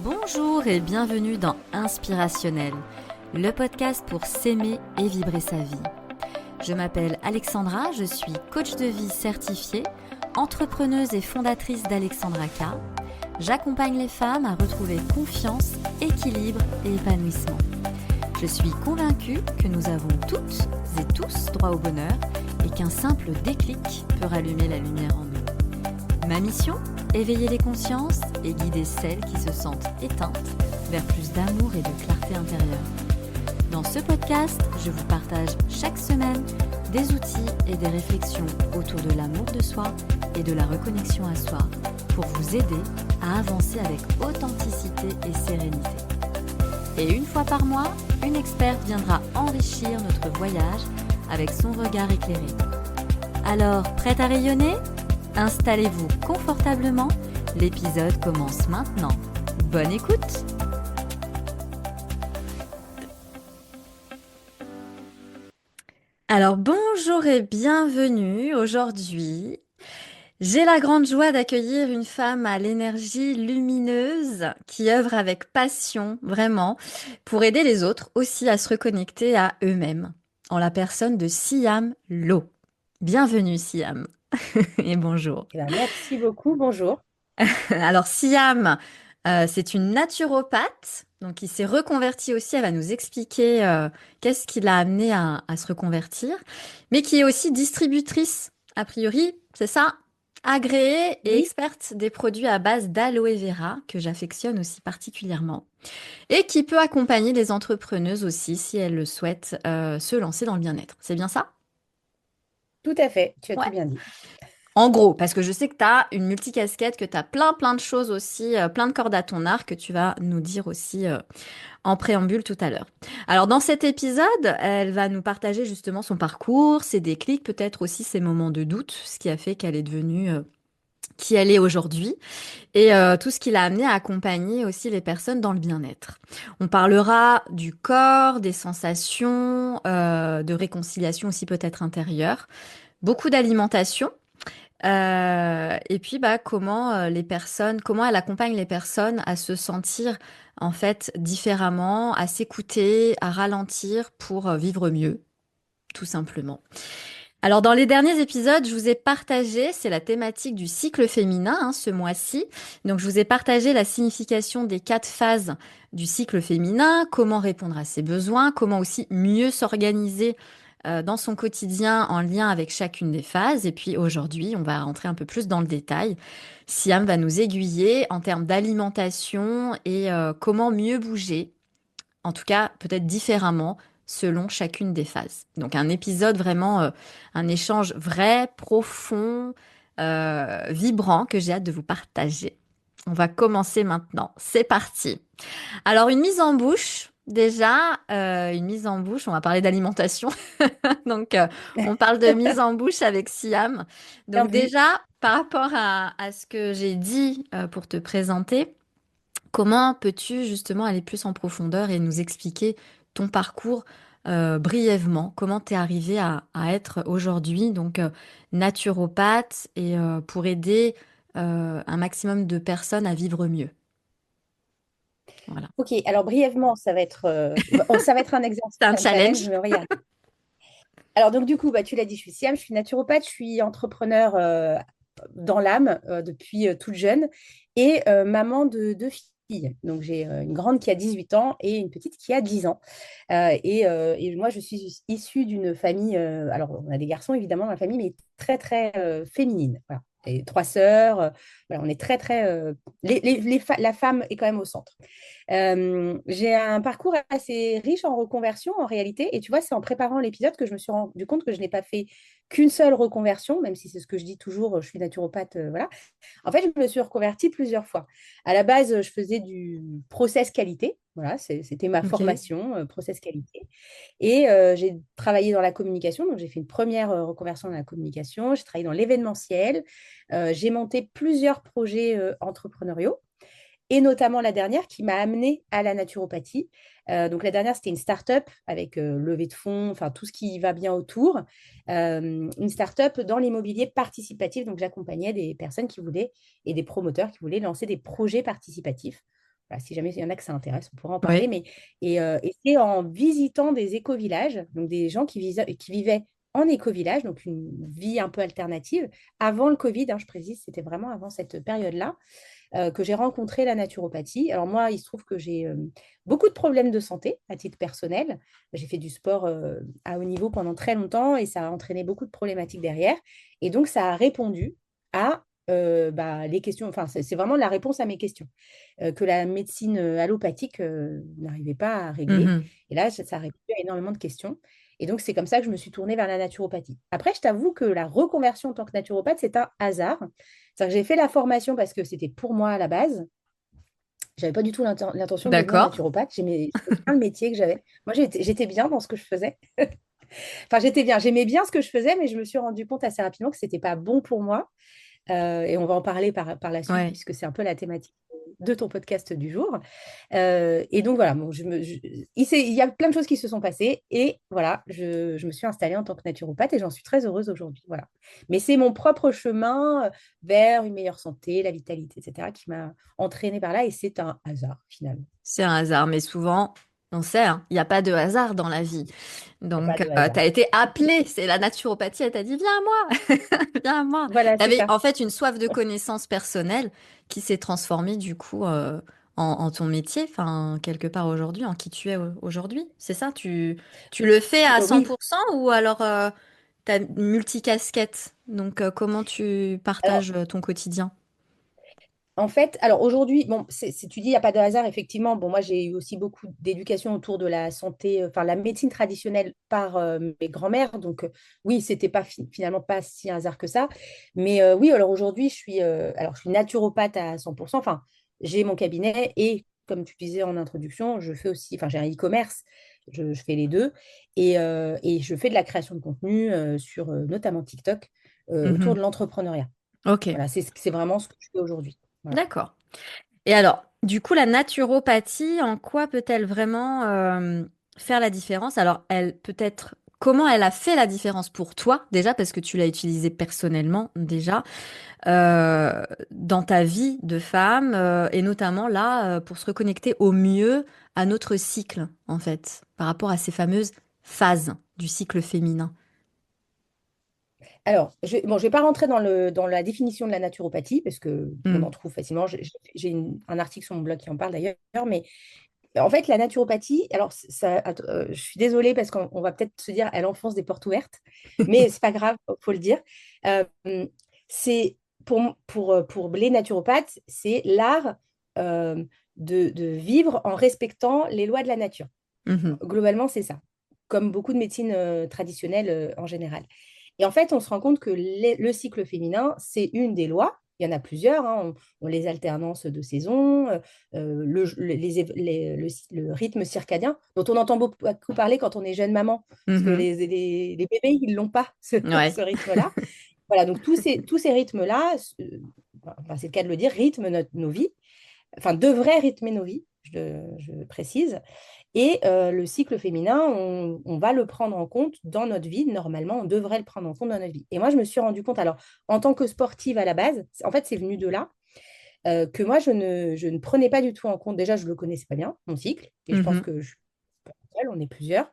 Bonjour et bienvenue dans Inspirationnel, le podcast pour s'aimer et vibrer sa vie. Je m'appelle Alexandra, je suis coach de vie certifiée, entrepreneuse et fondatrice d'Alexandra K. J'accompagne les femmes à retrouver confiance, équilibre et épanouissement. Je suis convaincue que nous avons toutes et tous droit au bonheur et qu'un simple déclic peut rallumer la lumière en nous. Ma mission ? Éveiller les consciences et guider celles qui se sentent éteintes vers plus d'amour et de clarté intérieure. Dans ce podcast, je vous partage chaque semaine des outils et des réflexions autour de l'amour de soi et de la reconnexion à soi pour vous aider à avancer avec authenticité et sérénité. Et une fois par mois, une experte viendra enrichir notre voyage avec son regard éclairé. Alors, prête à rayonner ? Installez-vous confortablement, l'épisode commence maintenant. Bonne écoute! Alors bonjour et bienvenue. Aujourd'hui, j'ai la grande joie d'accueillir une femme à l'énergie lumineuse qui œuvre avec passion, vraiment, pour aider les autres aussi à se reconnecter à eux-mêmes, en la personne de Siam Lo. Bienvenue Siam et bonjour. Eh ben, merci beaucoup, bonjour. Alors Siam, c'est une naturopathe, donc qui s'est reconvertie aussi. Elle va nous expliquer qu'est-ce qui l'a amenée à se reconvertir, mais qui est aussi distributrice, a priori, c'est ça, agréée et Oui, experte des produits à base d'aloe vera, que j'affectionne aussi particulièrement, et qui peut accompagner les entrepreneuses aussi, si elles le souhaitent, se lancer dans le bien-être. C'est bien ça? tout à fait, tu as Ouais. tout bien dit. En gros, parce que je sais que tu as une multicasquette, que tu as plein de choses aussi, plein de cordes à ton arc que tu vas nous dire aussi en préambule tout à l'heure. Alors dans cet épisode, elle va nous partager justement son parcours, ses déclics, peut-être aussi ses moments de doute, ce qui a fait qu'elle est devenue qui elle est aujourd'hui et tout ce qui l'a amené à accompagner aussi les personnes dans le bien-être. On parlera du corps, des sensations, de réconciliation aussi peut-être intérieure, beaucoup d'alimentation. Et puis, comment comment elle accompagne les personnes à se sentir en fait différemment, à s'écouter, à ralentir pour vivre mieux, tout simplement. Alors, dans les derniers épisodes, je vous ai partagé, c'est la thématique du cycle féminin ce mois-ci. Donc, je vous ai partagé la signification des 4 phases du cycle féminin, comment répondre à ses besoins, comment aussi mieux s'organiser dans son quotidien en lien avec chacune des phases. Et puis aujourd'hui, on va rentrer un peu plus dans le détail. Siam va nous aiguiller en termes d'alimentation et comment mieux bouger, en tout cas peut-être différemment selon chacune des phases. Donc un épisode vraiment, un échange vrai, profond, vibrant que j'ai hâte de vous partager. On va commencer maintenant. C'est parti. Alors une mise en bouche. Déjà, une mise en bouche, on va parler d'alimentation. Donc, on parle de mise en bouche avec Siam. Bien Donc, vu. déjà, par rapport à ce que j'ai dit pour te présenter, comment peux-tu justement aller plus en profondeur et nous expliquer ton parcours brièvement? Comment tu es arrivé à être aujourd'hui donc naturopathe et pour aider un maximum de personnes à vivre mieux? Voilà. Ok, alors brièvement, ça va être un C'est exercice, un un challenge, challenge. mais on va y arriver. Alors donc du coup, tu l'as dit, je suis Siam, je suis naturopathe, je suis entrepreneur dans l'âme depuis toute jeune et maman de deux filles. Donc j'ai une grande qui a 18 ans et une petite qui a 10 ans. Et moi, je suis issue d'une famille, alors on a des garçons évidemment dans la famille, mais très féminine. Voilà. Et 3 sœurs, voilà, on est la femme est quand même au centre. J'ai un parcours assez riche en reconversion en réalité. Et tu vois, c'est en préparant l'épisode que je me suis rendu compte que je n'ai pas fait qu'une seule reconversion, même si c'est ce que je dis toujours, je suis naturopathe, voilà. En fait, je me suis reconvertie plusieurs fois. À la base, je faisais du process qualité. Voilà, c'était ma Ok. formation, process qualité. Et j'ai travaillé dans la communication. Donc, j'ai fait une première reconversion dans la communication. J'ai travaillé dans l'événementiel. J'ai monté plusieurs projets entrepreneuriaux et notamment la dernière qui m'a amenée à la naturopathie. Donc la dernière, c'était une start-up avec levée de fonds, enfin tout ce qui va bien autour. Une start-up dans l'immobilier participatif. Donc j'accompagnais des personnes qui voulaient et des promoteurs qui voulaient lancer des projets participatifs. Voilà, si jamais il y en a que ça intéresse, on pourra en parler. Oui. Mais, et c'est en visitant des éco-villages, donc des gens qui vivaient en éco-village, donc une vie un peu alternative, avant le Covid, hein, je précise, c'était vraiment avant cette période-là, que j'ai rencontré la naturopathie. Alors moi, il se trouve que j'ai beaucoup de problèmes de santé à titre personnel. J'ai fait du sport à haut niveau pendant très longtemps et ça a entraîné beaucoup de problématiques derrière. Et donc, ça a répondu à les questions, enfin, c'est vraiment la réponse à mes questions que la médecine allopathique n'arrivait pas à régler. Mhm. Et là, ça a répondu à énormément de questions. Et donc, c'est comme ça que je me suis tournée vers la naturopathie. Après, je t'avoue que la reconversion en tant que naturopathe, c'est un hasard. C'est-à-dire que j'ai fait la formation parce que c'était pour moi à la base. J'avais pas du tout l'intention de devenir D'accord. naturopathe. C'était bien le métier que j'avais. Moi, j'étais bien dans ce que je faisais. Enfin, j'étais bien. J'aimais bien ce que je faisais, mais je me suis rendu compte assez rapidement que c'était pas bon pour moi. Et on va en parler par la suite, Ouais. puisque c'est un peu la thématique de ton podcast du jour. Et donc voilà, bon, il y a plein de choses qui se sont passées. Et voilà, je me suis installée en tant que naturopathe et j'en suis très heureuse aujourd'hui. Voilà. Mais c'est mon propre chemin vers une meilleure santé, la vitalité, etc., qui m'a entraînée par là. Et c'est un hasard, finalement. C'est un hasard, mais souvent, on sait, hein, il n'y a pas de hasard dans la vie. Il n'y a pas Donc, de tu as hasard. été appelée, c'est la naturopathie, elle t'a dit, viens à moi, viens à moi. Voilà, Tu c'est avais ça. en fait une soif de connaissances personnelles qui s'est transformée du coup en ton métier, enfin, quelque part aujourd'hui, en qui tu es aujourd'hui. C'est ça, tu le fais à cent Oui. pour cent ou alors tu as une multicasquette. Donc, comment tu Alors, partages ton quotidien? en fait, alors aujourd'hui, bon, tu dis, il n'y a pas de hasard, effectivement. Bon, moi, j'ai eu aussi beaucoup d'éducation autour de la santé, enfin, la médecine traditionnelle par mes grands-mères. Donc, oui, c'était pas finalement pas si un hasard que ça. Mais oui, alors aujourd'hui, je suis naturopathe à 100%. Enfin, j'ai mon cabinet et, comme tu disais en introduction, je fais aussi, enfin, j'ai un e-commerce, je fais les deux. Et je fais de la création de contenu sur notamment TikTok autour de Mhm. l'entrepreneuriat. Ok, Voilà, c'est vraiment ce que je fais aujourd'hui. Voilà. d'accord. Et alors, du coup, la naturopathie, en quoi peut-elle vraiment faire la différence? Alors, elle peut-être, comment elle a fait la différence pour toi, déjà, parce que tu l'as utilisée personnellement, déjà, dans ta vie de femme, et notamment là, pour se reconnecter au mieux à notre cycle, en fait, par rapport à ces fameuses phases du cycle féminin. Alors, bon, je vais pas rentrer dans la définition de la naturopathie, parce que on en Hmm. trouve facilement. J'ai un article sur mon blog qui en parle d'ailleurs, mais en fait, la naturopathie, alors je suis désolée parce qu'on va peut-être se dire, elle enfonce des portes ouvertes, mais c'est pas grave, faut le dire. Euh, c'est pour les naturopathes, c'est l'art euh, de vivre en respectant les lois de la nature. Mhm. Globalement, c'est ça, comme beaucoup de médecines traditionnelles en général. Et en fait, on se rend compte que le cycle féminin, c'est une des lois. Il y en a plusieurs, hein. On les alternances de saison, le rythme circadien, dont on entend beaucoup parler quand on est jeune maman, parce que Mhm. les bébés, ils l'ont pas, Ouais. ce rythme-là. Voilà, donc tous ces rythmes-là, enfin, c'est le cas de le dire, rythment nos vies, enfin, devraient rythmer nos vies, je précise. Et le cycle féminin, on va le prendre en compte dans notre vie. Normalement, on devrait le prendre en compte dans notre vie. Et moi, je me suis rendu compte, alors, en tant que sportive à la base, en fait, c'est venu de là, que moi, je ne prenais pas du tout en compte. Déjà, je ne le connaissais pas bien, mon cycle. Et je pense Mhm. que je suis pas seule, on est plusieurs.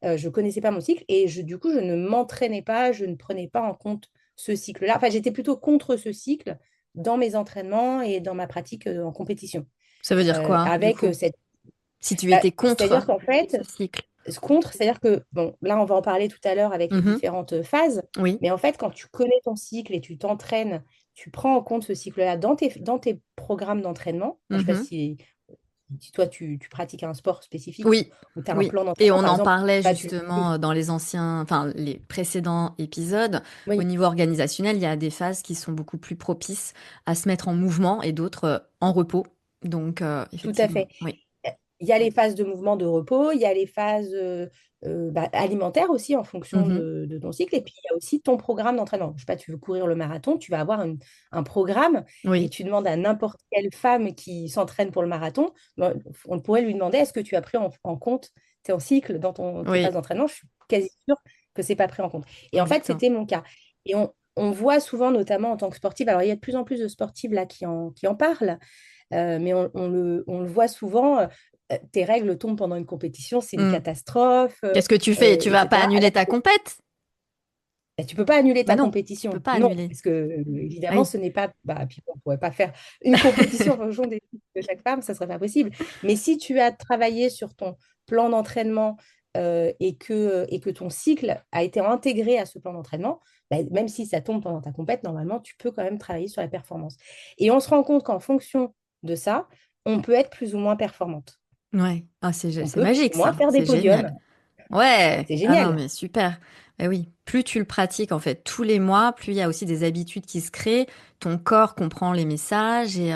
Je ne connaissais pas mon cycle. Et du coup, je ne m'entraînais pas, je ne prenais pas en compte ce cycle-là. Enfin, j'étais plutôt contre ce cycle dans mes entraînements et dans ma pratique en compétition. Ça veut dire quoi, du Avec coup? cette Si tu étais contre c'est-à-dire qu'en fait, ce cycle. contre, c'est-à-dire que, bon, là, on va en parler tout à l'heure avec les Mhm. différentes phases, Oui. mais en fait, quand tu connais ton cycle et tu t'entraînes, tu prends en compte ce cycle-là dans tes programmes d'entraînement. Enfin, je ne sais pas Mhm. si toi, tu pratiques un sport spécifique Oui, ou tu as un oui. plan Et d'entraînement, on par en exemple, parlait là, tu... justement dans les anciens, enfin les précédents épisodes. Au Oui, niveau organisationnel, il y a des phases qui sont beaucoup plus propices à se mettre en mouvement et d'autres en repos. Donc, tout à effectivement, fait. oui. Il y a les phases de mouvement de repos, il y a les phases alimentaires aussi en fonction Mhm. de ton cycle, et puis il y a aussi ton programme d'entraînement. Je sais pas, tu veux courir le marathon, tu vas avoir un programme et Oui, tu demandes à n'importe quelle femme qui s'entraîne pour le marathon, on pourrait lui demander est-ce que tu as pris en compte ton cycle dans tes phases oui, d'entraînement? Je suis quasi sûre que c'est pas pris en compte. Et en fait, exactement. c'était mon cas. Et on voit souvent, notamment en tant que sportive, alors il y a de plus en plus de sportives là qui en parlent, mais on le voit souvent. Tes règles tombent pendant une compétition, c'est une Hmm. catastrophe, Qu'est-ce que tu fais? Tu vas pas etc. annuler ta compète? Ben, tu peux pas annuler Bah ta non, tu peux compétition. pas Non, annuler. parce que évidemment, Oui. ce n'est pas. Bah, puis on ne pourrait pas faire une compétition en fonction des cycles de chaque femme, ça ne serait pas possible. Mais si tu as travaillé sur ton plan d'entraînement et que ton cycle a été intégré à ce plan d'entraînement, bah, même si ça tombe pendant ta compète, normalement, tu peux quand même travailler sur la performance. Et on se rend compte qu'en fonction de ça, on peut être plus ou moins performante. Ouais. Ah, On c'est peut plus magique ou moins ça. faire des C'est génial. podiums. Ouais. C'est Ah non, génial. mais super. Eh oui. Plus tu le pratiques en fait tous les mois, plus il y a aussi des habitudes qui se créent. Ton corps comprend les messages et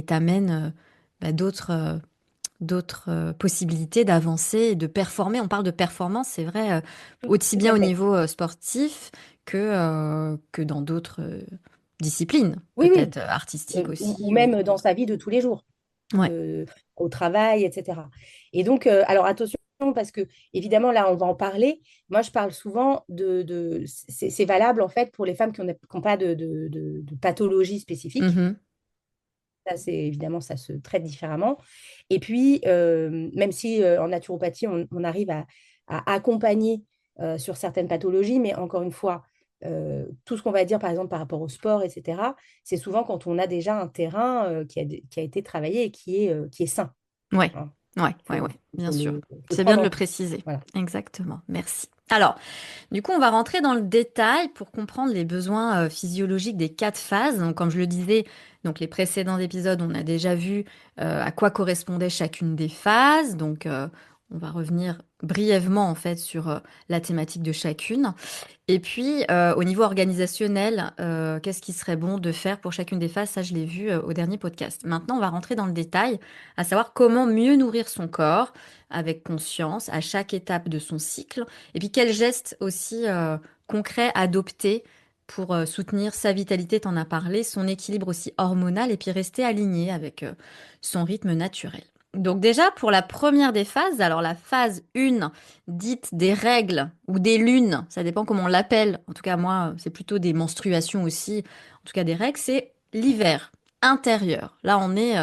t'amène bah, d'autres possibilités d'avancer et de performer. On parle de performance, c'est vrai, aussi Tout bien à au fait. niveau sportif que dans d'autres disciplines, Oui, oui. peut-être artistiques Ou aussi. Ou... même dans sa vie de tous les jours. Ouais. Au travail, etc. Et donc, alors attention, parce que évidemment, là, on va en parler. Moi, je parle souvent c'est valable en fait pour les femmes qui n'ont pas de pathologie spécifique. Mhm. Ça, c'est évidemment, ça se traite différemment. Et puis, même si en naturopathie, on arrive à accompagner sur certaines pathologies, mais encore une fois, tout ce qu'on va dire, par exemple, par rapport au sport, etc., c'est souvent quand on a déjà un terrain qui a été travaillé et qui est sain. Ouais, Hein. ouais, bien Faut sûr. le C'est bien prendre de en le compte. préciser. Voilà. Exactement. Merci. Alors, du coup, on va rentrer dans le détail pour comprendre les besoins physiologiques des quatre phases. Donc, comme je le disais, donc les précédents épisodes, on a déjà vu à quoi correspondait chacune des phases. Donc, on va revenir brièvement en fait sur la thématique de chacune. Et puis, au niveau organisationnel, qu'est-ce qui serait bon de faire pour chacune des phases? Ça, je l'ai vu au dernier podcast. Maintenant, on va rentrer dans le détail, à savoir comment mieux nourrir son corps avec conscience à chaque étape de son cycle. Et puis, quels gestes aussi concrets adopter pour soutenir sa vitalité, t'en as parlé, son équilibre aussi hormonal, et puis rester aligné avec son rythme naturel. Donc déjà, pour la première des phases, alors la phase 1, dite des règles ou des lunes, ça dépend comment on l'appelle. En tout cas, moi, c'est plutôt des menstruations aussi. En tout cas, des règles, c'est l'hiver intérieur. Là, on est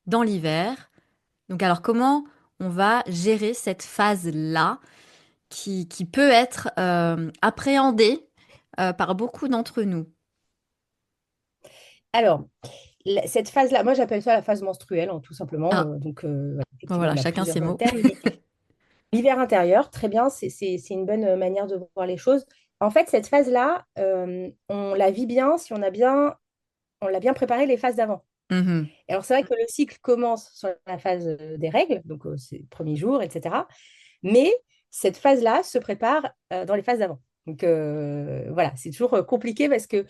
dans l'hiver. Donc, alors, comment on va gérer cette phase-là qui peut être appréhendée par beaucoup d'entre nous? Alors, cette phase-là, moi j'appelle ça la phase menstruelle, hein, tout simplement. Ah, Donc, ben effectivement, voilà, on a chacun ses plusieurs mots. termes. Mais l'hiver intérieur, très bien, c'est une bonne manière de voir les choses. En fait, cette phase-là, on la vit bien si on l'a bien préparé les phases d'avant. Mhm. Et alors, c'est vrai que le cycle commence sur la phase des règles, donc c'est le premier jour, etc. Mais cette phase-là se prépare dans les phases d'avant. Donc voilà, c'est toujours compliqué parce que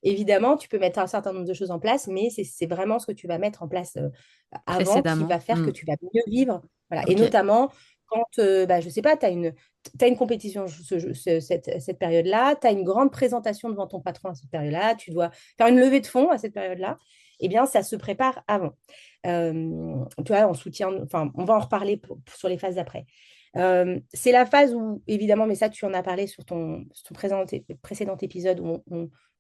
évidemment, tu peux mettre un certain nombre de choses en place, mais c'est vraiment ce que tu vas mettre en place avant qui Précédemment. va faire que Hmm. tu vas mieux vivre. Voilà. Et Ok, notamment quand, bah, je ne sais pas, t'as une compétition cette période-là, tu as une grande présentation devant ton patron à cette période-là, tu dois faire une levée de fonds à cette période-là, eh bien, ça se prépare avant. Tu vois, enfin, on va en reparler sur les phases d'après. C'est la phase où, évidemment, mais ça, tu en as parlé sur ton précédent épisode, où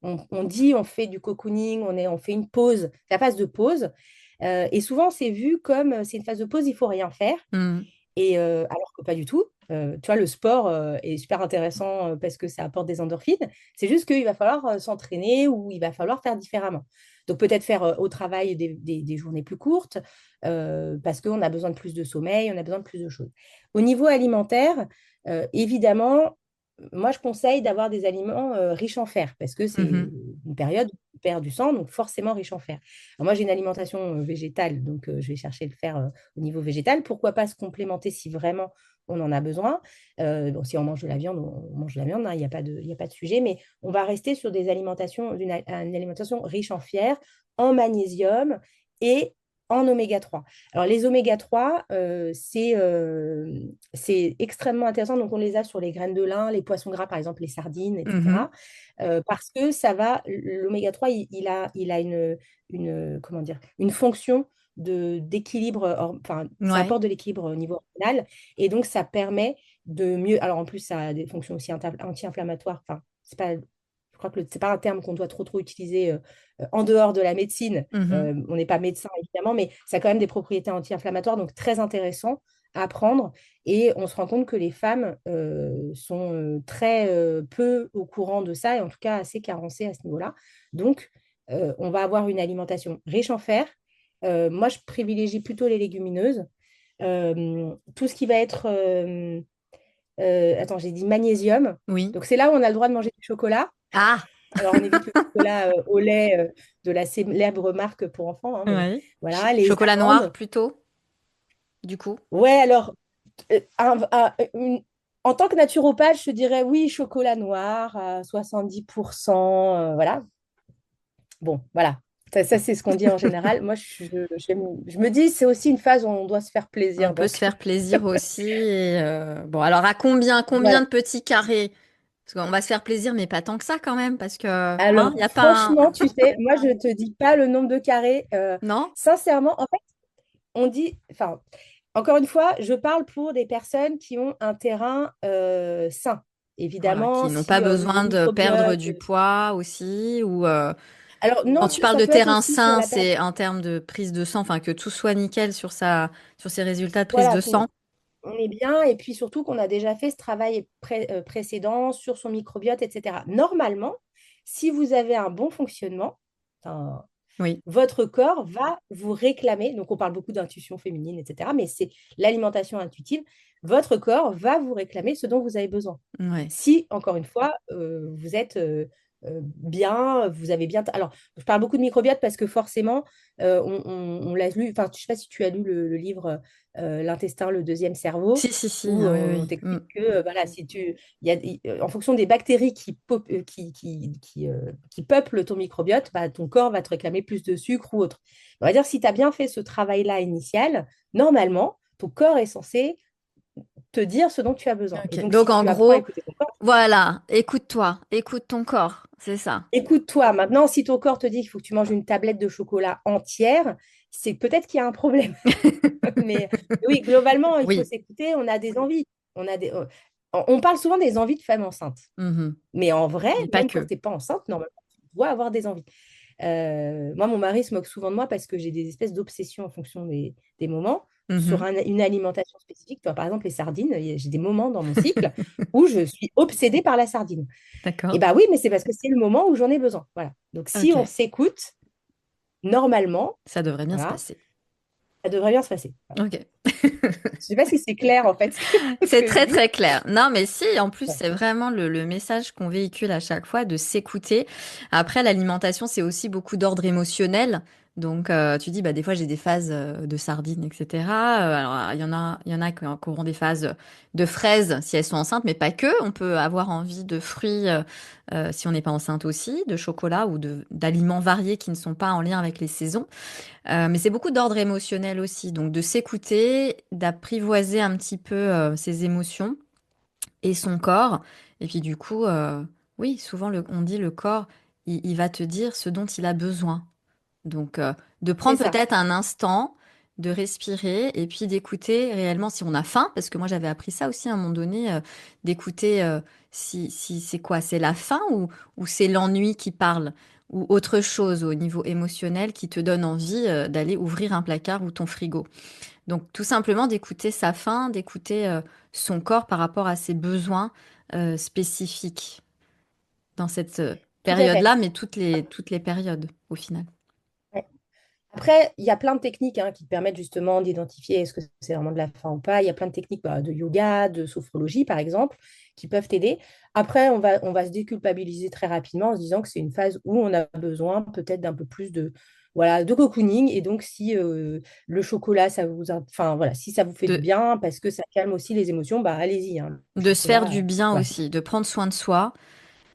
on dit, on fait du cocooning, on fait une pause, la phase de pause. Et souvent, c'est vu comme c'est une phase de pause, il faut rien faire. hmm. Et alors que pas du tout. Tu vois, le sport est super intéressant parce que ça apporte des endorphines. C'est juste qu'il va falloir s'entraîner ou il va falloir faire différemment. Donc peut-être faire au travail des journées plus courtes parce qu'on a besoin de plus de sommeil, on a besoin de plus de choses. Au niveau alimentaire, évidemment, moi je conseille d'avoir des aliments riches en fer parce que c'est Mhm. une période où on perd du sang, donc forcément riche en fer. Alors moi j'ai une alimentation végétale, donc je vais chercher le fer au niveau végétal. Pourquoi pas se complémenter si vraiment on en a besoin. Bon, si on mange de la viande, on mange de la viande, hein, il y a pas de sujet, mais on va rester sur une alimentation riche en fer, en magnésium et en oméga 3. Alors, les oméga 3, c'est extrêmement intéressant. Donc, on les a sur les graines de lin, les poissons gras, par exemple, les sardines, Mhm. etc. Parce que l'oméga 3, il a comment dire, une fonction d'équilibre, enfin, ça Ouais. apporte de l'équilibre au niveau hormonal et donc ça permet de mieux. Alors en plus, ça a des fonctions aussi anti-inflammatoires. Enfin, c'est pas crois que c'est pas un terme qu'on doit trop utiliser en dehors de la médecine. Mhm. On n'est pas médecin, évidemment, mais ça a quand même des propriétés anti-inflammatoires, donc très intéressant à apprendre. Et on se rend compte que les femmes sont très peu au courant de ça, et en tout cas assez carencées à ce niveau-là. Donc, on va avoir une alimentation riche en fer. Moi, je privilégie plutôt les légumineuses. Tout ce qui va être attends, j'ai dit magnésium. Oui. Donc, c'est là où on a le droit de manger du chocolat. Ah, Alors, on évite le chocolat au lait de la célèbre marque pour enfants, hein, mais oui. voilà, les Chocolat noir amandes. plutôt, du coup. Ouais, alors, en tant que naturopathe, je te dirais oui, chocolat noir à 70%, voilà. Bon, voilà. Ça, c'est ce qu'on dit en général. Moi, je me dis, c'est aussi une phase où on doit se faire On plaisir. peut se Donc, faire plaisir aussi. Bon, alors à combien voilà. de petits carrés? Parce qu'on va se faire plaisir, mais pas tant que ça quand même, parce que, hein, Alors, il n'y a pas un... franchement, tu sais, moi, je ne te dis pas le nombre de carrés. Non? Sincèrement, en fait, on dit, enfin, encore une fois, je parle pour des personnes qui ont un terrain sain. Voilà, Évidemment, qui n'ont pas si au niveau besoin de perdre microbiote. du poids aussi, ou Alors, quand non, tu parles ça de peut être terrain aussi sur sain, la perte. c'est en termes de prise de sang, enfin que tout soit nickel sur sur ses résultats de prise Voilà, de sang. on est bien. Et puis surtout qu'on a déjà fait ce travail précédent sur son microbiote, etc. Normalement, si vous avez un bon fonctionnement, enfin, Oui, votre corps va vous réclamer, donc on parle beaucoup d'intuition féminine, etc., mais c'est l'alimentation intuitive, votre corps va vous réclamer ce dont vous avez besoin. ouais. Si, encore une fois, vous êtes bien, vous avez bien... Alors, je parle beaucoup de microbiote parce que forcément, on l'a lu, enfin, je ne sais pas si tu as lu le livre L'intestin, le deuxième cerveau, Si, où oui, on oui. Mm. t'explique que, voilà, si tu... en fonction des bactéries qui peuplent ton microbiote, bah, ton corps va te réclamer plus de sucre ou autre. On va dire, si tu as bien fait ce travail-là initial, normalement, ton corps est censé te dire ce dont tu as besoin. Et Ok. donc, Donc si en tu apprends à gros, écouter ton corps, voilà, écoute-toi, écoute ton corps, c'est ça. écoute-toi. Maintenant, si ton corps te dit qu'il faut que tu manges une tablette de chocolat entière, c'est peut-être qu'il y a un problème. Mais oui, globalement, il faut Oui. s'écouter. On a des envies. On parle souvent des envies de femmes enceintes. Mhm. Mais en vrai, Mais pas même quand que. tu n'es pas enceinte, normalement, tu dois avoir des envies. Moi, mon mari se moque souvent de moi parce que j'ai des espèces d'obsessions en fonction des moments sur Mhm. une alimentation spécifique. Toi, par exemple, les sardines, j'ai des moments dans mon cycle où je suis obsédée par la sardine. Et D'accord. bah oui, mais c'est parce que c'est le moment où j'en ai besoin. Voilà. Donc, si on Ok. s'écoute, normalement, Ça devrait bien se voilà, passer. ça devrait bien se passer. Voilà. Ok. Je sais pas si c'est clair, en fait, ce C'est que je très dis. très clair. Non, mais si, en plus, Ouais. c'est vraiment le message qu'on véhicule à chaque fois de s'écouter. Après, l'alimentation, c'est aussi beaucoup d'ordre émotionnel. Donc, tu dis, bah, des fois, j'ai des phases de sardines, etc. Alors, il y en a qui auront des phases de fraises si elles sont enceintes, mais pas que. On peut avoir envie de fruits si on n'est pas enceinte aussi, de chocolat ou d'aliments variés qui ne sont pas en lien avec les saisons. Mais c'est beaucoup d'ordre émotionnel aussi, donc de s'écouter, d'apprivoiser un petit peu ses émotions et son corps. Et puis du coup, oui, souvent on dit le corps, il va te dire ce dont il a besoin. Donc de C'est prendre ça. peut-être un instant, de respirer et puis d'écouter réellement si on a faim, parce que moi j'avais appris ça aussi à un moment donné, d'écouter si c'est quoi, c'est la faim ou c'est l'ennui qui parle ou autre chose au niveau émotionnel qui te donne envie d'aller ouvrir un placard ou ton frigo. Donc tout simplement d'écouter sa faim, d'écouter son corps par rapport à ses besoins spécifiques dans cette Tout à fait. période-là, mais toutes les périodes au final. Ouais. Après, il y a plein de techniques qui te permettent justement d'identifier est-ce que c'est vraiment de la faim ou pas. Il y a plein de techniques de yoga, de sophrologie, par exemple, qui peuvent t'aider. Après, on va se déculpabiliser très rapidement en se disant que c'est une phase où on a besoin peut-être d'un peu plus voilà, de cocooning. Et donc, si le chocolat, enfin, voilà, si ça vous fait du De, bien, parce que ça calme aussi les émotions, bah, allez-y, hein. Le de se faire chocolat, du bien voilà. aussi, de prendre soin de soi.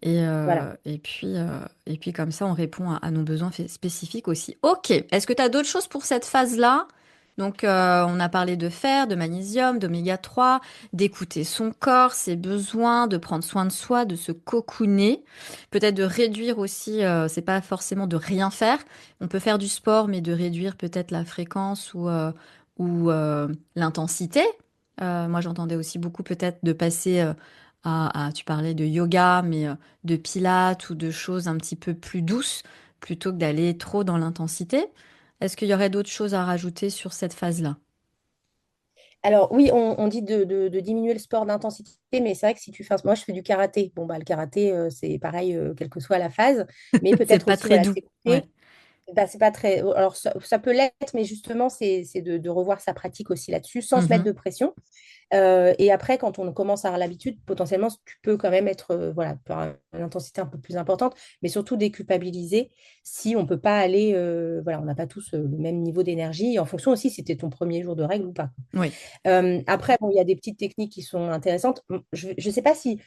Voilà. Et puis comme ça, on répond à nos besoins spécifiques aussi. Ok, est-ce que tu as d'autres choses pour cette phase-là? Donc, on a parlé de fer, de magnésium, d'oméga 3, d'écouter son corps, ses besoins, de prendre soin de soi, de se cocooner. Peut-être de réduire aussi, c'est pas forcément de rien faire. On peut faire du sport, mais de réduire peut-être la fréquence ou l'intensité. Moi, j'entendais aussi beaucoup peut-être de passer tu parlais de yoga, mais de pilates ou de choses un petit peu plus douces plutôt que d'aller trop dans l'intensité. Est-ce qu'il y aurait d'autres choses à rajouter sur cette phase-là? Alors oui, on dit de diminuer le sport d'intensité, mais c'est vrai que si tu fais... Moi, je fais du karaté. Bon, bah, le karaté, c'est pareil, quelle que soit la phase. Mais C'est peut-être pas aussi, très voilà, doux. Ouais. s'écouter. Bah, c'est pas très... Alors, ça peut l'être, mais justement, c'est de revoir sa pratique aussi là-dessus, sans se mettre Mhm. de pression. Et après, quand on commence à avoir l'habitude, potentiellement, tu peux quand même être, voilà, par une intensité un peu plus importante, mais surtout déculpabiliser si on ne peut pas aller, voilà, on n'a pas tous le même niveau d'énergie, et en fonction aussi si c'était ton premier jour de règle ou pas. Oui. Après, bon, il y a des petites techniques qui sont intéressantes. Je ne sais pas si...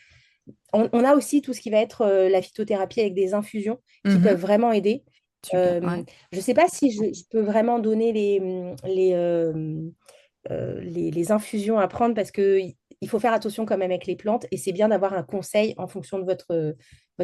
On a aussi tout ce qui va être la phytothérapie avec des infusions qui peuvent Mhm. vraiment aider. Super. Ouais. Je ne sais pas si je peux vraiment donner les infusions à prendre parce que il faut faire attention quand même avec les plantes et c'est bien d'avoir un conseil en fonction de votre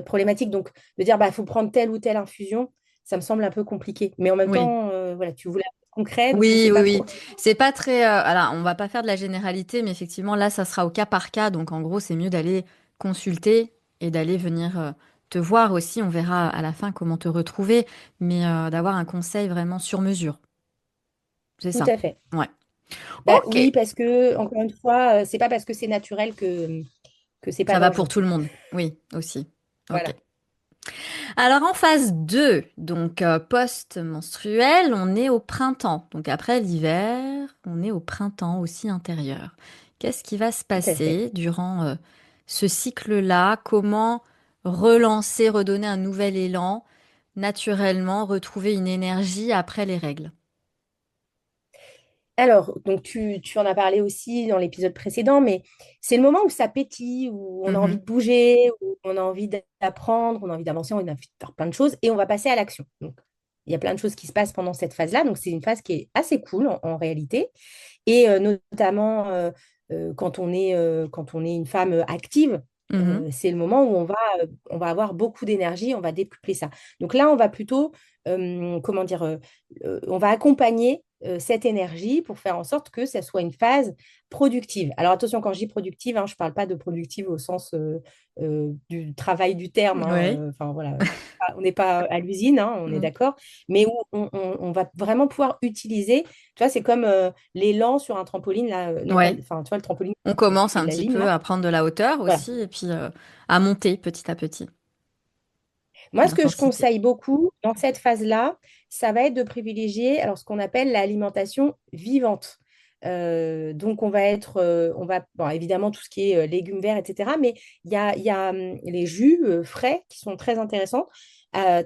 problématique. Donc, de dire, bah, il faut prendre telle ou telle infusion, ça me semble un peu compliqué. Mais en même Oui. temps, voilà, tu voulais un peu concret, donc je ne Oui, sais oui, pas oui. trop. C'est pas très. Alors, on va pas faire de la généralité, mais effectivement, là, ça sera au cas par cas. Donc, en gros, c'est mieux d'aller consulter et d'aller venir te voir aussi. On verra à la fin comment te retrouver, mais d'avoir un conseil vraiment sur mesure. C'est Tout ça. à fait. Ouais. Bah, Ok. oui, parce que, encore une fois, c'est pas parce que c'est naturel que c'est pas Ça va pour dangereux. tout le monde. Oui, aussi. Ok. Voilà. Alors, en phase 2, donc post-menstruel, on est au printemps. Donc, après l'hiver, on est au printemps aussi intérieur. Qu'est-ce qui va se Tout à fait. passer durant ce cycle-là? Comment relancer, redonner un nouvel élan, naturellement, retrouver une énergie après les règles? Alors, donc tu en as parlé aussi dans l'épisode précédent, mais c'est le moment où ça pétille, où on a envie Mhm. de bouger, où on a envie d'apprendre, on a envie d'avancer, on a envie de faire plein de choses et on va passer à l'action. Donc, il y a plein de choses qui se passent pendant cette phase-là. Donc, c'est une phase qui est assez cool en réalité. Et notamment quand on est une femme active, Mhm. c'est le moment où on va avoir beaucoup d'énergie, on va décupler ça. Donc là, on va plutôt, comment dire, on va accompagner cette énergie pour faire en sorte que ça soit une phase productive. Alors attention, quand je dis productive, hein, je ne parle pas de productive au sens du travail du terme. Hein, Oui. enfin voilà, on n'est pas à l'usine, hein, on est Mm. d'accord, mais où on va vraiment pouvoir utiliser. Tu vois, c'est comme l'élan sur un trampoline, là, non pas, Ouais. enfin, tu vois, le trampoline, On tu commence fais de un la petit gym, peu là. à prendre de la hauteur Voilà. aussi et puis à monter petit à petit Moi, ce que je l'intensité. conseille beaucoup dans cette phase-là, ça va être de privilégier alors, ce qu'on appelle l'alimentation vivante. Donc, on va, bon, évidemment, tout ce qui est légumes verts, etc. Mais il y a les jus frais qui sont très intéressants à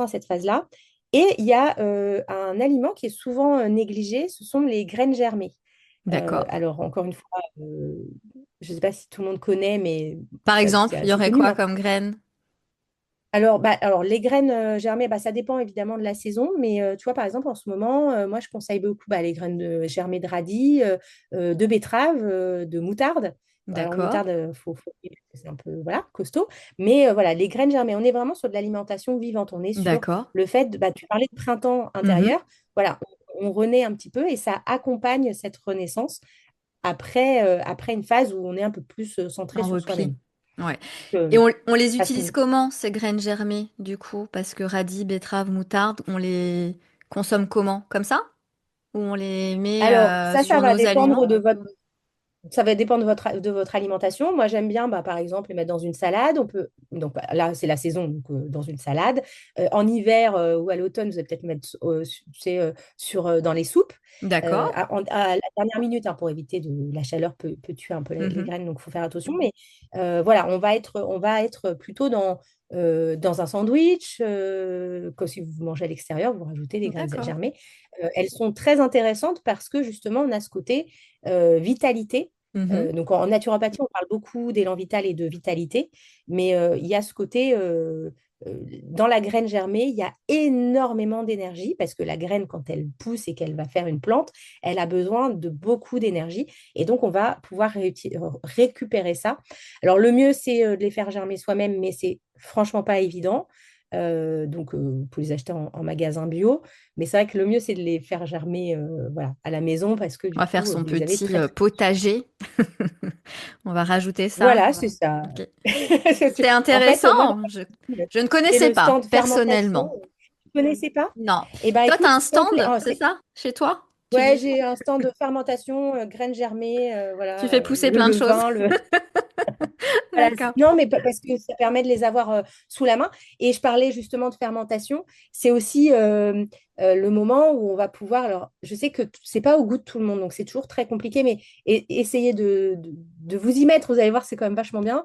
cette phase-là. Et il y a un aliment qui est souvent négligé, ce sont les graines germées. D'accord. Alors, encore une fois, je ne sais pas si tout le monde connaît, mais Par c'est exemple, il y assez aurait connu quoi maintenant. comme graine? Alors, les graines germées, bah, ça dépend évidemment de la saison, mais tu vois, par exemple, en ce moment, moi, je conseille beaucoup bah, les graines germées de radis, de betterave, de moutarde. Alors, D'accord, moutarde, c'est un peu voilà, costaud, mais voilà, les graines germées, on est vraiment sur de l'alimentation vivante. On est sur d'accord. le fait, bah, tu parlais de printemps Mhm. intérieur, voilà, on renaît un petit peu et ça accompagne cette renaissance après une phase où on est un peu plus centré En sur repli. soi-même. Ouais. Et Euh, on les parce utilise qu'on comment, ces graines germées, du coup? Parce que radis, betterave, moutarde, on les consomme comment? Comme ça? Ou on les met Alors, ça sur va nos dépendre aliments? de votre, ça va dépendre de votre alimentation. Moi, j'aime bien, bah, par exemple, les mettre dans une salade. On peut, donc bah, là, c'est la saison, donc dans une salade. En hiver ou à l'automne, vous allez peut-être mettre, tu sais, dans les soupes. D'accord. À la dernière minute, hein, pour éviter la chaleur peut tuer un peu les Mhm. graines, donc il faut faire attention. Mais voilà, on va être plutôt dans un sandwich. Comme si vous mangez à l'extérieur, vous rajoutez des graines D'accord. germées. Elles sont très intéressantes parce que justement, on a ce côté vitalité. Mhm. Donc en naturopathie, on parle beaucoup d'élan vital et de vitalité, mais il y a ce côté, dans la graine germée, il y a énormément d'énergie parce que la graine, quand elle pousse et qu'elle va faire une plante, elle a besoin de beaucoup d'énergie et donc on va pouvoir récupérer ça. Alors le mieux, c'est de les faire germer soi-même, mais c'est franchement pas évident. Donc, vous pouvez les acheter en magasin bio. Mais c'est vrai que le mieux, c'est de les faire germer voilà, à la maison parce que On du va faire coup, son vous les avez petit très, très. potager. On va rajouter ça. Voilà, c'est ça. Ok. C'est En fait, moi, intéressant. Je ne j'ai connaissais le pas stand fermentation. personnellement. Tu ne connaissais pas? Non. Eh bien, Toi, tu écoute, as un c'est complet. stand, Oh, c'est ça, chez toi? Tu ouais, dis, j'ai un stand de fermentation, graines germées, tu voilà, fais pousser le plein de choses. levain, le. Voilà, D'accord. non, mais parce que ça permet de les avoir sous la main. Et je parlais justement de fermentation. C'est aussi le moment où on va pouvoir. Alors, je sais que c'est pas au goût de tout le monde, donc c'est toujours très compliqué, mais essayez de vous y mettre. Vous allez voir, c'est quand même vachement bien.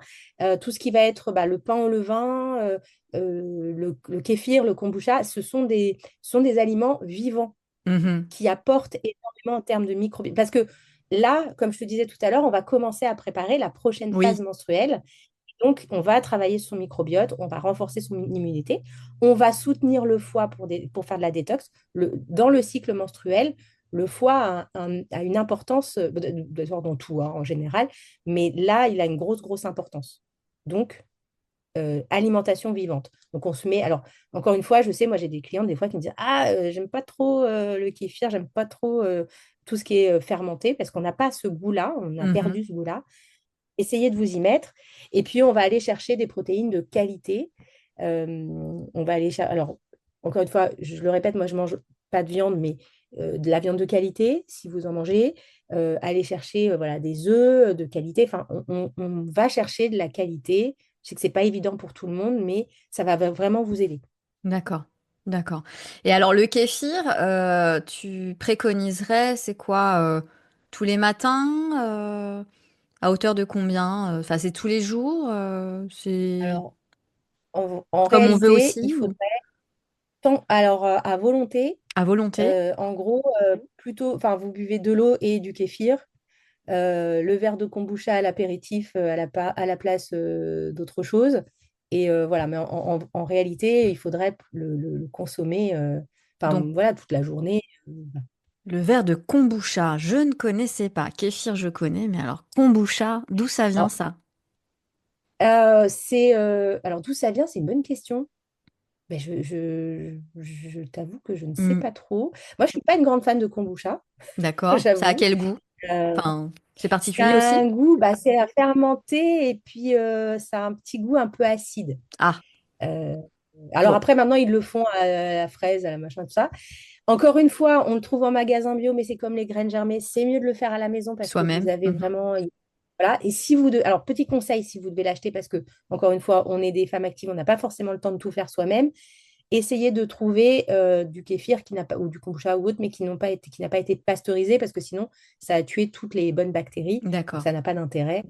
Tout ce qui va être bah, le pain au levain, le kéfir, le kombucha, ce sont des aliments vivants Mhm. qui apportent énormément en termes de microbiote. Parce que là, comme je te disais tout à l'heure, on va commencer à préparer la prochaine phase Oui. menstruelle. Donc, on va travailler son microbiote, on va renforcer son immunité, on va soutenir le foie pour faire de la détox. Dans le cycle menstruel, le foie a une importance, dans tout hein, en général, mais là, il a une grosse, grosse importance. Donc, alimentation vivante. Donc, on se met. Alors, encore une fois, je sais, moi, j'ai des clients des fois qui me disent ah, j'aime pas trop le kéfir, j'aime pas trop tout ce qui est fermenté parce qu'on n'a pas ce goût-là, on a Mhm. perdu ce goût-là. Essayez de vous y mettre. Et puis, on va aller chercher des protéines de qualité. On va aller chercher. Alors, encore une fois, je le répète, moi, je mange pas de viande, mais de la viande de qualité, si vous en mangez. Aller chercher voilà, des œufs de qualité. Enfin, on va chercher de la qualité. Je sais que c'est pas évident pour tout le monde, mais ça va vraiment vous aider. D'accord. D'accord. Et alors, le kéfir, tu préconiserais, c'est quoi, tous les matins, à hauteur de combien? Enfin, c'est tous les jours, c'est Alors, en comme on veut réalité, aussi, il ou faudrait alors à volonté, à volonté? en gros, plutôt, enfin, vous buvez de l'eau et du kéfir. Le verre de kombucha à l'apéritif à la place d'autre chose. Et voilà, mais en réalité, il faudrait le consommer enfin, Donc, voilà, toute la journée. le verre de kombucha, je ne connaissais pas. Kéfir, je connais, mais alors kombucha, d'où ça vient Alors, ça? alors d'où ça vient? C'est une bonne question. Mais je t'avoue que je ne sais Hmm, pas trop. Moi, je suis pas une grande fan de kombucha, d'accord. Ça a j'avoue. quel goût? Euh, Enfin, c'est Ça particulier a aussi? un goût, bah, c'est à fermenter et puis ça a un petit goût un peu acide. Ah, Euh, alors bon, après, maintenant, ils le font à la fraise, à la machin, tout ça. Encore une fois, on le trouve en magasin bio, mais c'est comme les graines germées. C'est mieux de le faire à la maison parce que vous soi-même. avez Mhm. vraiment. Voilà. Et si vous. Alors, petit conseil, si vous devez l'acheter, parce que, encore une fois, on est des femmes actives, on n'a pas forcément le temps de tout faire soi-même. Essayez de trouver du kéfir qui n'a pas, ou du kombucha ou autre, mais qui n'a pas été pasteurisé parce que sinon, ça a tué toutes les bonnes bactéries. Donc, D'accord. ça n'a pas d'intérêt.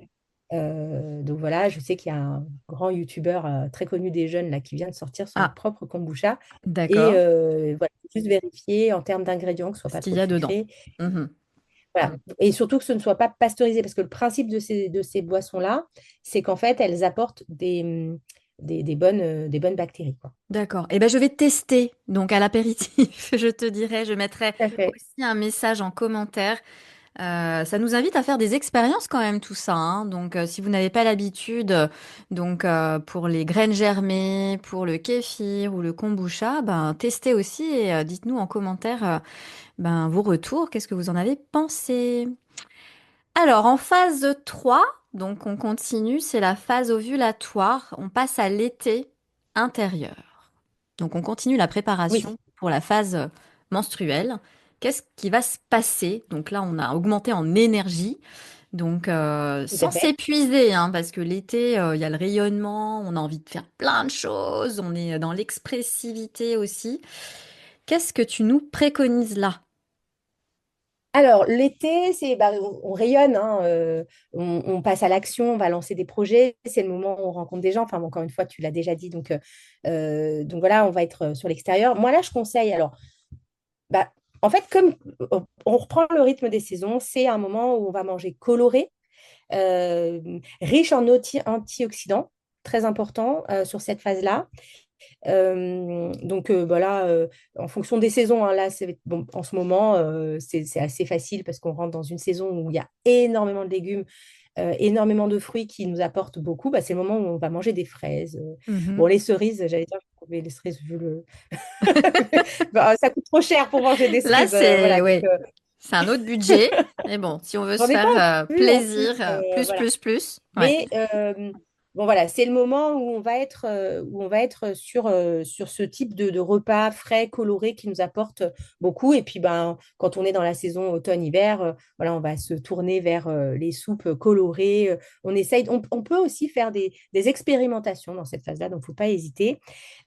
Donc voilà, je sais qu'il y a un grand youtubeur très connu des jeunes là, qui vient de sortir son Ah, propre kombucha. Et d'accord. voilà, faut juste vérifier en termes d'ingrédients que ce soit Ce pas qu'il trop y a dedans. sucré. Mhm. Voilà. Et surtout que ce ne soit pas pasteurisé, parce que le principe de ces boissons-là, c'est qu'en fait, elles apportent des bonnes bactéries, quoi. D'accord. Eh ben, je vais tester. Donc, à l'apéritif, je te dirai, je mettrai Tout à fait. aussi un message en commentaire. Ça nous invite à faire des expériences quand même, tout ça, hein. Donc, si vous n'avez pas l'habitude, pour les graines germées, pour le kéfir ou le kombucha, ben, testez aussi et dites-nous en commentaire, ben, vos retours. Qu'est-ce que vous en avez pensé? Alors, en phase 3, donc on continue, c'est la phase ovulatoire. On passe à l'été intérieur. Donc, on continue la Oui, préparation pour la phase menstruelle. Qu'est-ce qui va se passer? Donc là, on a augmenté en énergie. Donc, tout à sans fait. s'épuiser, hein, parce que l'été, il y a le rayonnement, on a envie de faire plein de choses, on est dans l'expressivité aussi. Qu'est-ce que tu nous préconises là? Alors, l'été, bah, on rayonne, hein, on passe à l'action, on va lancer des projets. C'est le moment où on rencontre des gens. Enfin, bon, encore une fois, tu l'as déjà dit. Donc voilà, on va être sur l'extérieur. Moi, là, je conseille. Alors, bah, en fait, comme on reprend le rythme des saisons, c'est un moment où on va manger coloré, riche en antioxydants, très important sur cette phase-là. Donc voilà, en fonction des saisons, hein, là, bon, en ce moment, c'est assez facile parce qu'on rentre dans une saison où il y a énormément de légumes. énormément de fruits qui nous apportent beaucoup, bah, c'est le moment où on va manger des fraises. Bon, Mhm. les cerises, j'allais dire, mais les cerises, vu le... Bah, ça coûte trop cher pour manger des Là, cerises. Voilà, donc c'est un autre budget. Mais bon, si on veut se j'en ai pas faire vu en plus. plaisir, Voilà. plus, ouais. Mais bon, voilà, c'est le moment où on va être sur ce type de repas frais, colorés qui nous apporte beaucoup. Et puis, ben, quand on est dans la saison automne-hiver, voilà, on va se tourner vers les soupes colorées. On peut aussi faire des expérimentations dans cette phase-là, donc il ne faut pas hésiter.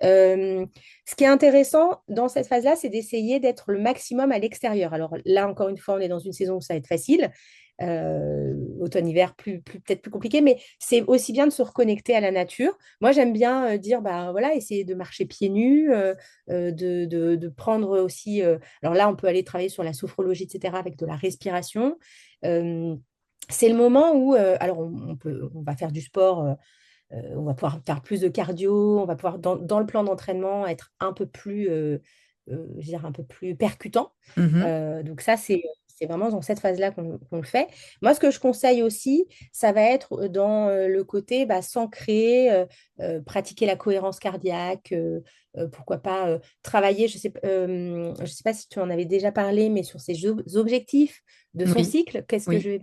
Euh, Ce qui est intéressant dans cette phase-là, c'est d'essayer d'être le maximum à l'extérieur. Alors là, encore une fois, on est dans une saison où ça va être facile. Automne-hiver, peut-être plus compliqué, mais c'est aussi bien de se reconnecter à la nature. Moi, j'aime bien dire, bah voilà, essayer de marcher pieds nus, de prendre aussi. Alors là, on peut aller travailler sur la sophrologie, etc., avec de la respiration. Euh, c'est le moment où, alors on va faire du sport, on va pouvoir faire plus de cardio, on va pouvoir, dans le plan d'entraînement, être un peu plus, je veux dire, un peu plus percutant. Mhm. Donc ça, c'est vraiment dans cette phase-là qu'on le fait. Moi, ce que je conseille aussi, ça va être dans le côté bah, s'ancrer, pratiquer la cohérence cardiaque, pourquoi pas travailler, je sais pas si tu en avais déjà parlé, mais sur ces objectifs de son Oui, cycle, oui. qu'est-ce que je vais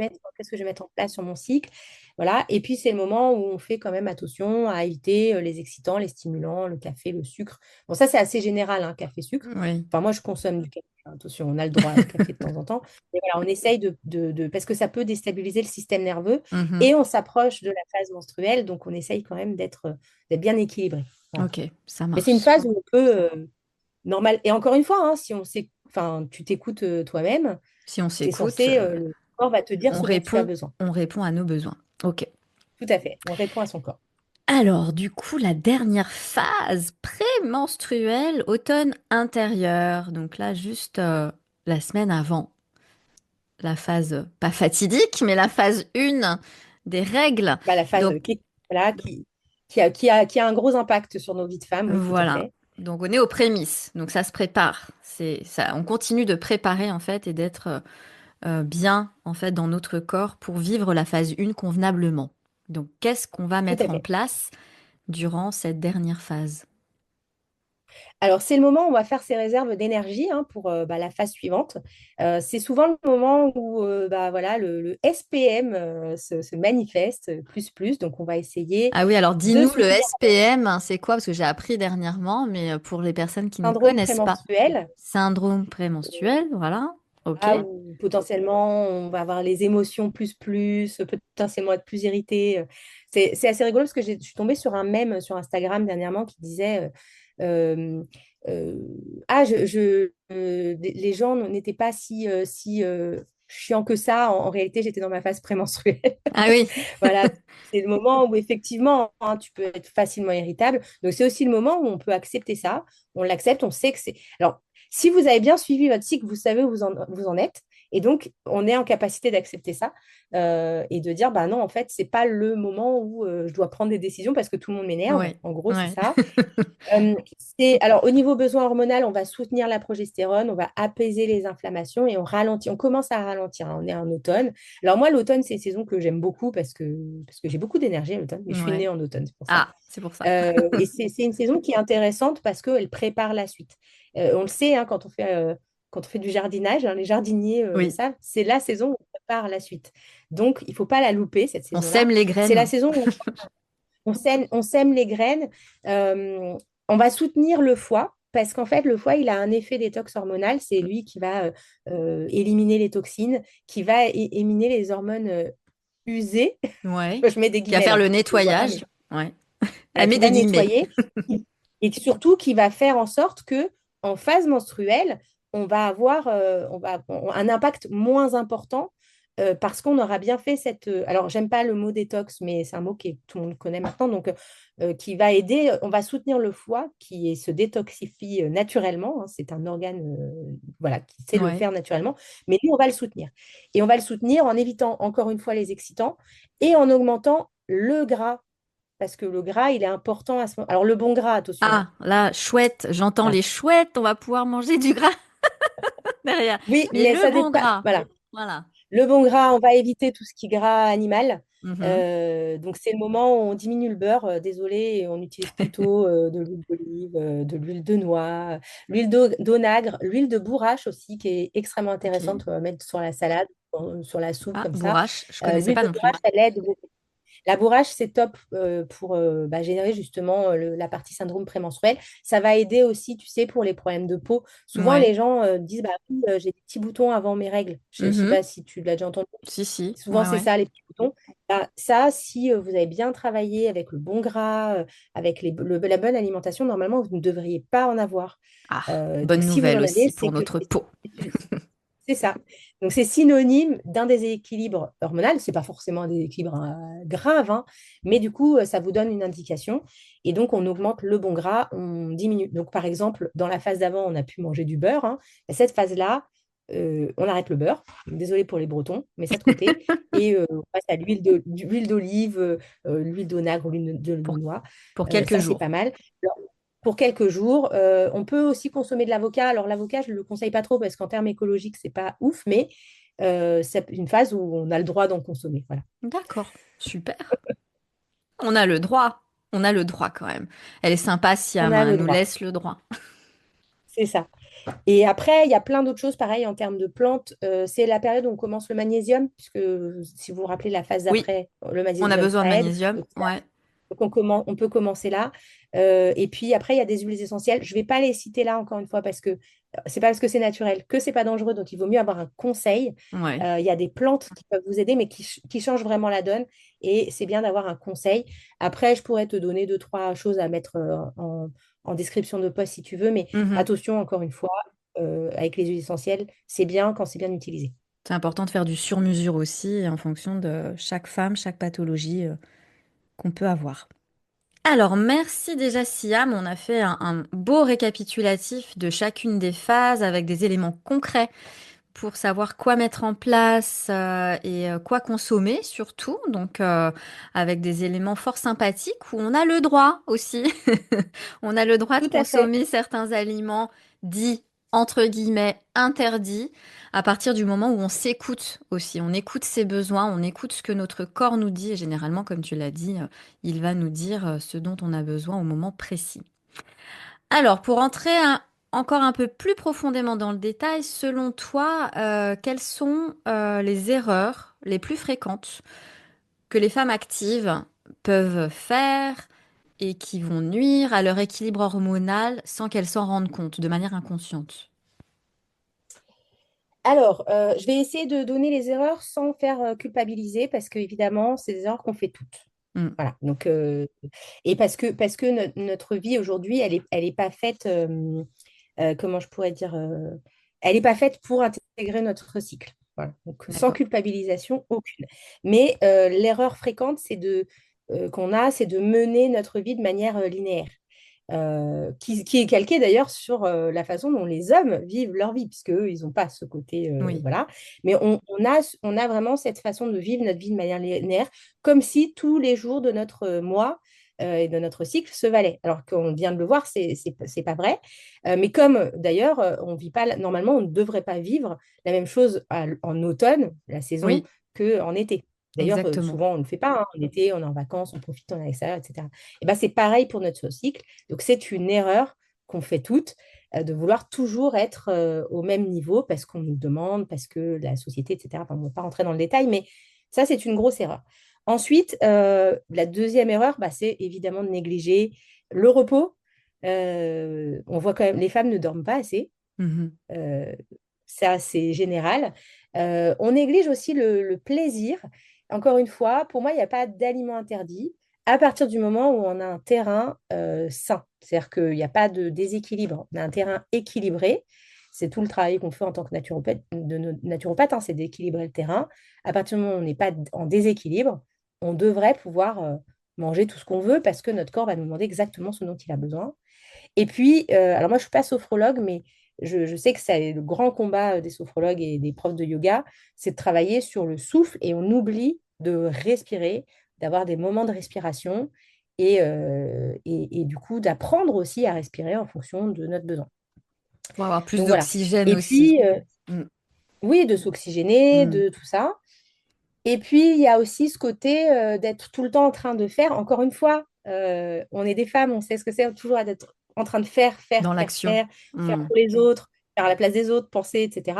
mettre en place sur mon cycle. Voilà. Et puis, c'est le moment où on fait quand même attention à éviter les excitants, les stimulants, le café, le sucre. Bon, ça, c'est assez général, hein, café, sucre. Oui. Enfin, moi, je consomme du café. Attention, on a le droit au café de temps en temps. Mais voilà, on essaye parce que ça peut déstabiliser le système nerveux Mhm. et on s'approche de la phase menstruelle, donc on essaye quand même d'être bien équilibré. Voilà. Ok, ça Mais c'est une marche. phase où on peut, normal. Et encore une fois, hein, si on sait, enfin, tu t'écoutes toi-même, Si on tu es s'écoute, censé, le corps va te dire ce dont tu as besoin. on répond à nos besoins. Ok. Tout à fait. On répond à son corps. Alors, du coup, la dernière phase prémenstruelle, automne intérieur. Donc là, juste la semaine avant la phase, pas fatidique, mais la phase 1 des règles. Bah, la phase Donc voilà, qui a un gros impact sur nos vies de femmes, oui, tout à voilà. fait. Donc on est aux prémices. Donc ça se prépare. C'est ça. On continue de préparer en fait et d'être bien en fait dans notre corps pour vivre la phase 1 convenablement. Donc qu'est-ce qu'on va Tout mettre à en fait. place durant cette dernière phase? Alors, c'est le moment où on va faire ses réserves d'énergie hein, pour bah, la phase suivante. C'est souvent le moment où bah, voilà, le SPM se manifeste plus. Donc, on va essayer Ah oui, alors de dis-nous le soutenir SPM, hein, c'est quoi? Parce que j'ai appris dernièrement, mais pour les personnes qui le ne syndrome connaissent pas. prémenstruel. Syndrome prémenstruel, voilà. Ok. Là où potentiellement on va avoir les émotions potentiellement être plus irrité. C'est assez rigolo parce que je suis tombée sur un mème sur Instagram dernièrement qui disait euh, euh, Ah, les gens n'étaient pas si chiants que ça. En réalité, j'étais dans ma phase prémenstruelle. Ah oui. Voilà, c'est le moment où effectivement hein, tu peux être facilement irritable. Donc, c'est aussi le moment où on peut accepter ça. On l'accepte, on sait que c'est. Alors, si vous avez bien suivi votre cycle, vous savez où vous en êtes. Et donc, on est en capacité d'accepter ça et de dire, bah non, en fait, c'est pas le moment où je dois prendre des décisions parce que tout le monde m'énerve. Ouais. En gros, c'est Ouais. ça. Alors, au niveau besoin hormonal, on va soutenir la progestérone, on va apaiser les inflammations et on ralentit. On commence à ralentir, hein. On est en automne. Alors, moi, l'automne, c'est une saison que j'aime beaucoup parce que j'ai beaucoup d'énergie à l'automne, mais je suis née Ouais. en automne, c'est pour ça. Ah, c'est pour ça. Et c'est une saison qui est intéressante parce qu'elle prépare la suite. On le sait, hein, quand on fait du jardinage, hein, les jardiniers le Oui. savent, c'est la saison où on prépare la suite. Donc, il ne faut pas la louper, cette On sème saison-là. les C'est la graines. saison où on sème les graines. Euh, on va soutenir le foie parce qu'en fait, le foie, il a un effet détox hormonal. C'est lui qui va éliminer les toxines, qui va éliminer les hormones usées. Ouais. Je mets des Qui va guillemets faire là, le on ne voit pas, mais nettoyage. Ouais. voilà, Elle met qui des va guillemets. nettoyer et surtout qui va faire en sorte que en phase menstruelle, on va avoir un impact moins important parce qu'on aura bien fait alors, j'aime pas le mot détox, mais c'est un mot que tout le monde connaît maintenant, donc qui va aider, on va soutenir le foie qui se détoxifie naturellement. Hein, c'est un organe voilà, qui sait le Ouais. faire naturellement, mais nous, on va le soutenir. Et on va le soutenir en évitant encore une fois les excitants et en augmentant le gras parce que le gras, il est important à ce moment. Alors, le bon gras, attention. Hein. Ah, là, chouette. J'entends Voilà. les chouettes. On va pouvoir manger du gras derrière. Oui, Mais mais le ça bon dépend. gras. Voilà. Voilà. Le bon gras, on va éviter tout ce qui est gras animal. Mhm. Donc, c'est le moment où on diminue le beurre. Désolé, et on utilise plutôt de l'huile d'olive, de l'huile de noix, d'onagre, l'huile de bourrache aussi, qui est extrêmement Ok. intéressante à mettre sur la salade, sur la soupe, Ah, comme ça. bourrache, je connaissais L'huile pas de non plus. bourrache, elle aide beaucoup. La bourrache, c'est top pour générer justement la partie syndrome prémenstruel. Ça va aider aussi, tu sais, pour les problèmes de peau. Souvent, Ouais. les gens disent, bah oui, j'ai des petits boutons avant mes règles. Je ne sais Mhm. pas si tu l'as déjà entendu. Si, si. Souvent, Ouais, c'est ouais. ça, les petits boutons. Bah, ça, si vous avez bien travaillé avec le bon gras, avec la bonne alimentation, normalement, vous ne devriez pas en avoir. Ah, Donc, bonne si vous nouvelle en avez, aussi c'est pour que notre peau. c'est ça. Donc, c'est synonyme d'un déséquilibre hormonal. C'est pas forcément un déséquilibre grave, hein, mais du coup, ça vous donne une indication. Et donc, on augmente le bon gras, on diminue. Donc, par exemple, dans la phase d'avant, on a pu manger du beurre, hein. Et cette phase-là, on arrête le beurre. Désolé pour les Bretons, mais ça de côté. Et on passe à l'huile d'olive, l'huile d'onagre, l'huile de Pour, noix. pour quelques Ça, c'est jours. pas mal pour quelques jours. On peut aussi consommer de l'avocat. Alors, l'avocat, je ne le conseille pas trop parce qu'en termes écologiques, c'est pas ouf, mais c'est une phase où on a le droit d'en consommer. Voilà. D'accord, super. On a le droit. On a le droit quand même. Elle est sympa, On Siam, a hein, elle le nous droit. laisse le droit. C'est ça. Et après, il y a plein d'autres choses, pareil, en termes de plantes. C'est la période où on commence le magnésium, puisque si vous vous rappelez la phase Oui, d'après, le on a magnésium, besoin de ça aide. magnésium. Donc, Ouais, on peut commencer là. Et puis après, il y a des huiles essentielles. Je ne vais pas les citer là encore une fois parce que c'est pas parce que c'est naturel que c'est pas dangereux. Donc il vaut mieux avoir un conseil. ouais. Il y a des plantes qui peuvent vous aider, mais qui changent vraiment la donne. Et c'est bien d'avoir un conseil. Après, je pourrais te donner deux, trois choses à mettre en description de post si tu veux. Mais Mhm. attention, encore une fois, avec les huiles essentielles, c'est bien quand c'est bien utilisé. C'est important de faire du sur-mesure aussi en fonction de chaque femme, chaque pathologie qu'on peut avoir. Alors, merci déjà Siam. On a fait un beau récapitulatif de chacune des phases avec des éléments concrets pour savoir quoi mettre en place et quoi consommer surtout. Donc, avec des éléments fort sympathiques où on a le droit aussi. On a le droit de Tout à fait. consommer certains aliments dits entre guillemets interdits à partir du moment où on s'écoute aussi. On écoute ses besoins, on écoute ce que notre corps nous dit et généralement, comme tu l'as dit, il va nous dire ce dont on a besoin au moment précis. Alors, pour entrer encore un peu plus profondément dans le détail, selon toi, quelles sont les erreurs les plus fréquentes que les femmes actives peuvent faire et qui vont nuire à leur équilibre hormonal sans qu'elles s'en rendent compte de manière inconsciente? Alors, je vais essayer de donner les erreurs sans faire culpabiliser parce que évidemment, c'est des erreurs qu'on fait toutes. Hmm, Voilà. Donc, et parce que notre vie aujourd'hui, elle est pas faite, comment je pourrais dire, elle n'est pas faite pour intégrer notre cycle. Voilà. Donc, sans d'accord. culpabilisation aucune. Mais l'erreur fréquente, c'est de mener notre vie de manière linéaire. Qui est calquée d'ailleurs sur la façon dont les hommes vivent leur vie, puisque eux, ils n'ont pas ce côté, Oui, voilà. Mais on a vraiment cette façon de vivre notre vie de manière linéaire, comme si tous les jours de notre mois et de notre cycle se valaient. Alors qu'on vient de le voir, c'est pas vrai. Mais comme d'ailleurs, on vit pas, normalement, on ne devrait pas vivre la même chose en automne, la saison, oui, qu'en été. D'ailleurs, exactement. souvent, on ne le fait pas, hein. En été, on est en vacances, on profite, on est à l'extérieur, etc. Et ben, c'est pareil pour notre cycle. Donc, c'est une erreur qu'on fait toutes, de vouloir toujours être au même niveau parce qu'on nous demande, parce que la société, etc. Enfin, on ne va pas rentrer dans le détail, mais ça, c'est une grosse erreur. Ensuite, la deuxième erreur, bah, c'est évidemment de négliger le repos. On voit quand même, les femmes ne dorment pas assez. Mhm. Euh, Ça, c'est général. On néglige aussi le plaisir. Encore une fois, pour moi, il n'y a pas d'aliment interdit à partir du moment où on a un terrain sain. C'est-à-dire qu'il n'y a pas de déséquilibre. On a un terrain équilibré. C'est tout le travail qu'on fait en tant que naturopathe, naturopathe, hein, c'est d'équilibrer le terrain. À partir du moment où on n'est pas en déséquilibre, on devrait pouvoir manger tout ce qu'on veut parce que notre corps va nous demander exactement ce dont il a besoin. Et puis, alors moi, je ne suis pas sophrologue, mais je sais que c'est le grand combat des sophrologues et des profs de yoga, c'est de travailler sur le souffle et on oublie de respirer, d'avoir des moments de respiration et du coup d'apprendre aussi à respirer en fonction de notre besoin. Pour avoir plus Donc, voilà. d'oxygène Et aussi. puis, Mm, oui, de s'oxygéner, mm. de tout ça. Et puis, il y a aussi ce côté d'être tout le temps en train de faire. Encore une fois, on est des femmes, on sait ce que c'est toujours d'être en train de faire, faire, Dans faire, l'action. faire, faire Hmm. pour les autres, faire à la place des autres, penser, etc.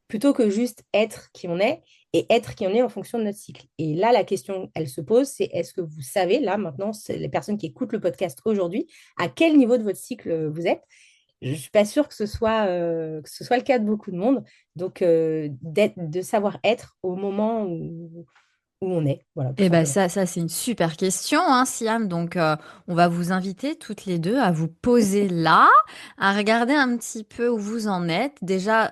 Plutôt que juste être qui on est et être qui on est en fonction de notre cycle. Et là, la question, elle se pose, c'est est-ce que vous savez, là, maintenant, c'est les personnes qui écoutent le podcast aujourd'hui, à quel niveau de votre cycle vous êtes? Je ne suis pas sûre que ce soit le cas de beaucoup de monde. Donc, de savoir être au moment où on est, voilà, tout Eh ben simplement. ça c'est une super question, hein, Siam. Donc, on va vous inviter toutes les deux à vous poser là, à regarder un petit peu où vous en êtes. Déjà,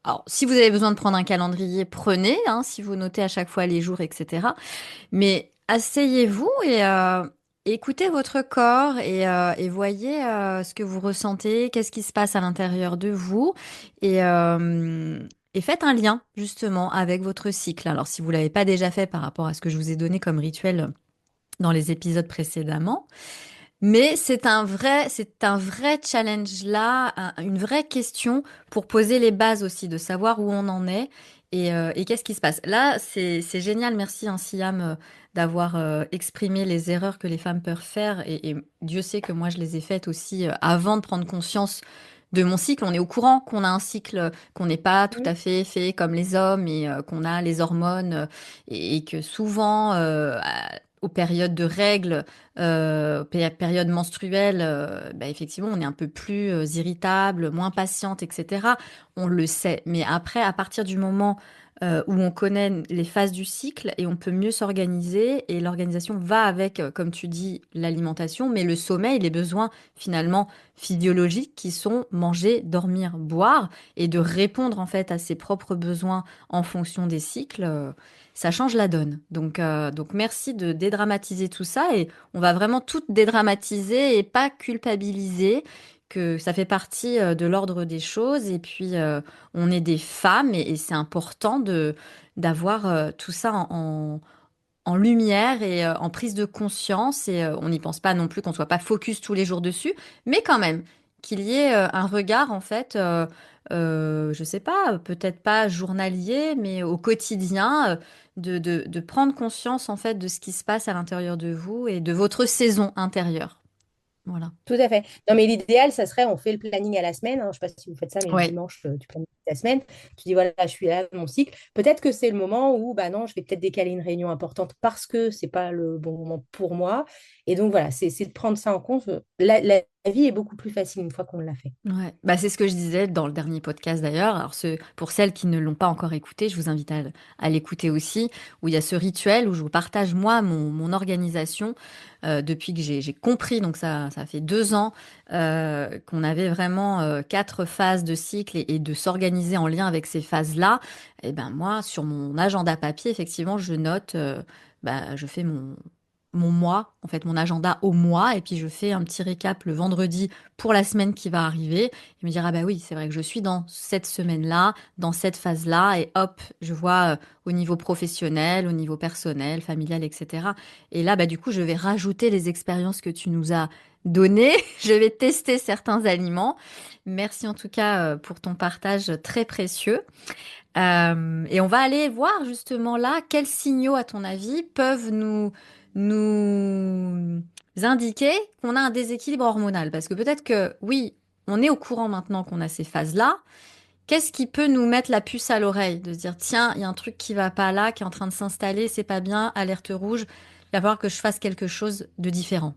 alors, si vous avez besoin de prendre un calendrier, prenez, hein, si vous notez à chaque fois les jours, etc. Mais asseyez-vous et écoutez votre corps et voyez ce que vous ressentez, qu'est-ce qui se passe à l'intérieur de vous et, euh, et faites un lien justement avec votre cycle. Alors si vous l'avez pas déjà fait par rapport à ce que je vous ai donné comme rituel dans les épisodes précédemment, mais c'est un vrai challenge là, une vraie question pour poser les bases aussi, de savoir où on en est et qu'est-ce qui se passe. Là, c'est génial, merci hein, Siam, d'avoir exprimé les erreurs que les femmes peuvent faire et Dieu sait que moi je les ai faites aussi avant de prendre conscience de mon cycle. On est au courant qu'on a un cycle, qu'on n'est pas tout Mhm. à fait fait comme les hommes et qu'on a les hormones et que souvent aux périodes de règles période menstruelle, bah, effectivement, on est un peu plus irritable, moins patiente, etc. On le sait. Mais après, à partir du moment où on connaît les phases du cycle et on peut mieux s'organiser, et l'organisation va avec, comme tu dis, l'alimentation, mais le sommeil, les besoins finalement physiologiques qui sont manger, dormir, boire, et de répondre en fait à ses propres besoins en fonction des cycles. Ça change la donne. Donc merci de dédramatiser tout ça et on va vraiment tout dédramatiser et pas culpabiliser, que ça fait partie de l'ordre des choses. Et puis, on est des femmes et c'est important de d'avoir tout ça en lumière et en prise de conscience. Et on n'y pense pas non plus qu'on soit pas focus tous les jours dessus, mais quand même qu'il y ait un regard en fait. Je sais pas, peut-être pas journalier, mais au quotidien, de prendre conscience en fait de ce qui se passe à l'intérieur de vous et de votre saison intérieure. Voilà. Tout à fait. Non, mais l'idéal, ça serait, on fait le planning à la semaine, hein. Je ne sais pas si vous faites ça, mais le Ouais. dimanche, tu planifies ta semaine. Tu dis, voilà, je suis là, mon cycle. Peut-être que c'est le moment où, bah non, je vais peut-être décaler une réunion importante parce que c'est pas le bon moment pour moi. Et donc, voilà, c'est de prendre ça en compte. La vie est beaucoup plus facile une fois qu'on l'a fait. Ouais, bah c'est ce que je disais dans le dernier podcast d'ailleurs. Alors pour celles qui ne l'ont pas encore écouté, je vous invite à l'écouter aussi, où il y a ce rituel où je vous partage moi mon organisation depuis que j'ai compris. Donc ça fait 2 ans qu'on avait vraiment 4 phases de cycle et de s'organiser en lien avec ces phases-là. Et ben moi sur mon agenda papier, effectivement, je note, bah je fais mon mois, en fait mon agenda au mois, et puis je fais un petit récap le vendredi pour la semaine qui va arriver et me dire, ah bah oui, c'est vrai que je suis dans cette semaine-là, dans cette phase-là, et hop, je vois au niveau professionnel, au niveau personnel, familial, etc. Et là, bah du coup, je vais rajouter les expériences que tu nous as données. Je vais tester certains aliments. Merci en tout cas pour ton partage très précieux. Et on va aller voir justement là quels signaux, à ton avis, peuvent nous indiquer qu'on a un déséquilibre hormonal. Parce que peut-être que oui, on est au courant maintenant qu'on a ces phases-là. Qu'est-ce qui peut nous mettre la puce à l'oreille? De se dire, tiens, il y a un truc qui va pas là, qui est en train de s'installer, c'est pas bien, alerte rouge, il va falloir que je fasse quelque chose de différent.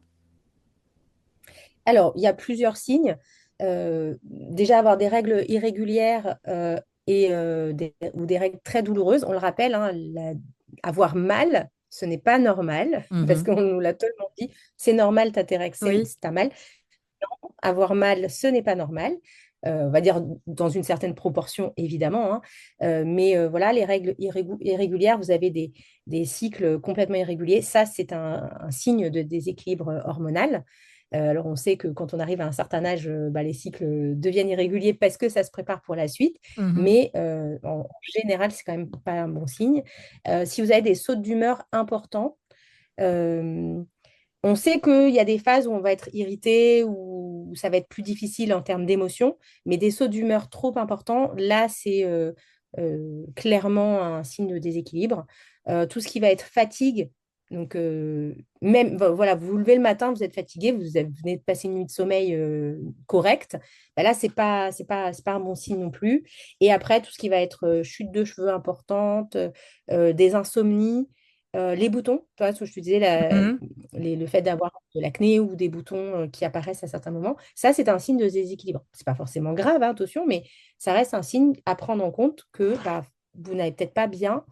Alors, il y a plusieurs signes. Déjà, avoir des règles irrégulières ou des règles très douloureuses. On le rappelle, hein, avoir mal, ce n'est pas normal, parce Mhm. qu'on nous l'a tellement dit. C'est normal, tu as tes règles, Oui. t'as mal. Avoir mal, ce n'est pas normal. On va dire dans une certaine proportion, évidemment, hein. Mais voilà, les règles irrégulières, vous avez des cycles complètement irréguliers. Ça, c'est un signe de déséquilibre hormonal. Alors, on sait que quand on arrive à un certain âge, bah, les cycles deviennent irréguliers parce que ça se prépare pour la suite. Mhm. Mais en général, c'est quand même pas un bon signe. Si vous avez des sautes d'humeur importants, euh, on sait qu'il y a des phases où on va être irrité, où ça va être plus difficile en termes d'émotion, mais des sauts d'humeur trop importants, là, c'est clairement un signe de déséquilibre. tout ce qui va être fatigue. Donc, même, voilà, vous vous levez le matin, vous êtes fatigué, vous venez de passer une nuit de sommeil correcte. Ben là, c'est pas un bon signe non plus. Et après, tout ce qui va être chute de cheveux importante, des insomnies, les boutons, tu vois, ce que je te disais, Mhm. le fait d'avoir de l'acné ou des boutons qui apparaissent à certains moments, ça, c'est un signe de déséquilibre. C'est pas forcément grave, hein, attention, mais ça reste un signe à prendre en compte que bah, vous n'avez peut-être pas bien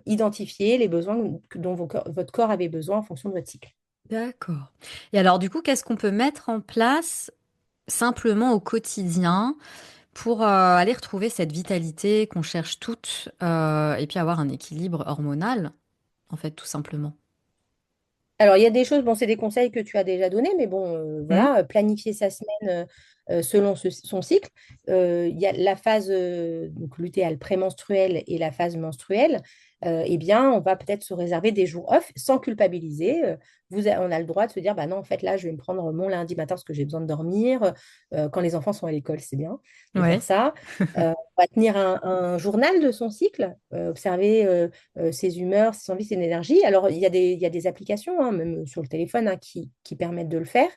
identifié les besoins dont votre corps avait besoin en fonction de votre cycle. D'accord. Et alors, du coup, qu'est-ce qu'on peut mettre en place simplement au quotidien pour aller retrouver cette vitalité qu'on cherche toutes et puis avoir un équilibre hormonal, en fait, tout simplement. Alors, il y a des choses, bon, c'est des conseils que tu as déjà donnés, mais bon, Hmm. voilà, planifier sa semaine selon son cycle. Il y a la phase donc, lutéale prémenstruelle et la phase menstruelle. Eh bien, on va peut-être se réserver des jours off sans culpabiliser. On a le droit de se dire, bah non, en fait, là, je vais me prendre mon lundi matin parce que j'ai besoin de dormir. Quand les enfants sont à l'école, c'est bien de faire Ouais. ça. On va tenir un journal de son cycle, observer ses humeurs, ses envies, ses énergies. Alors, il y a des applications, hein, même sur le téléphone, hein, qui permettent de le faire.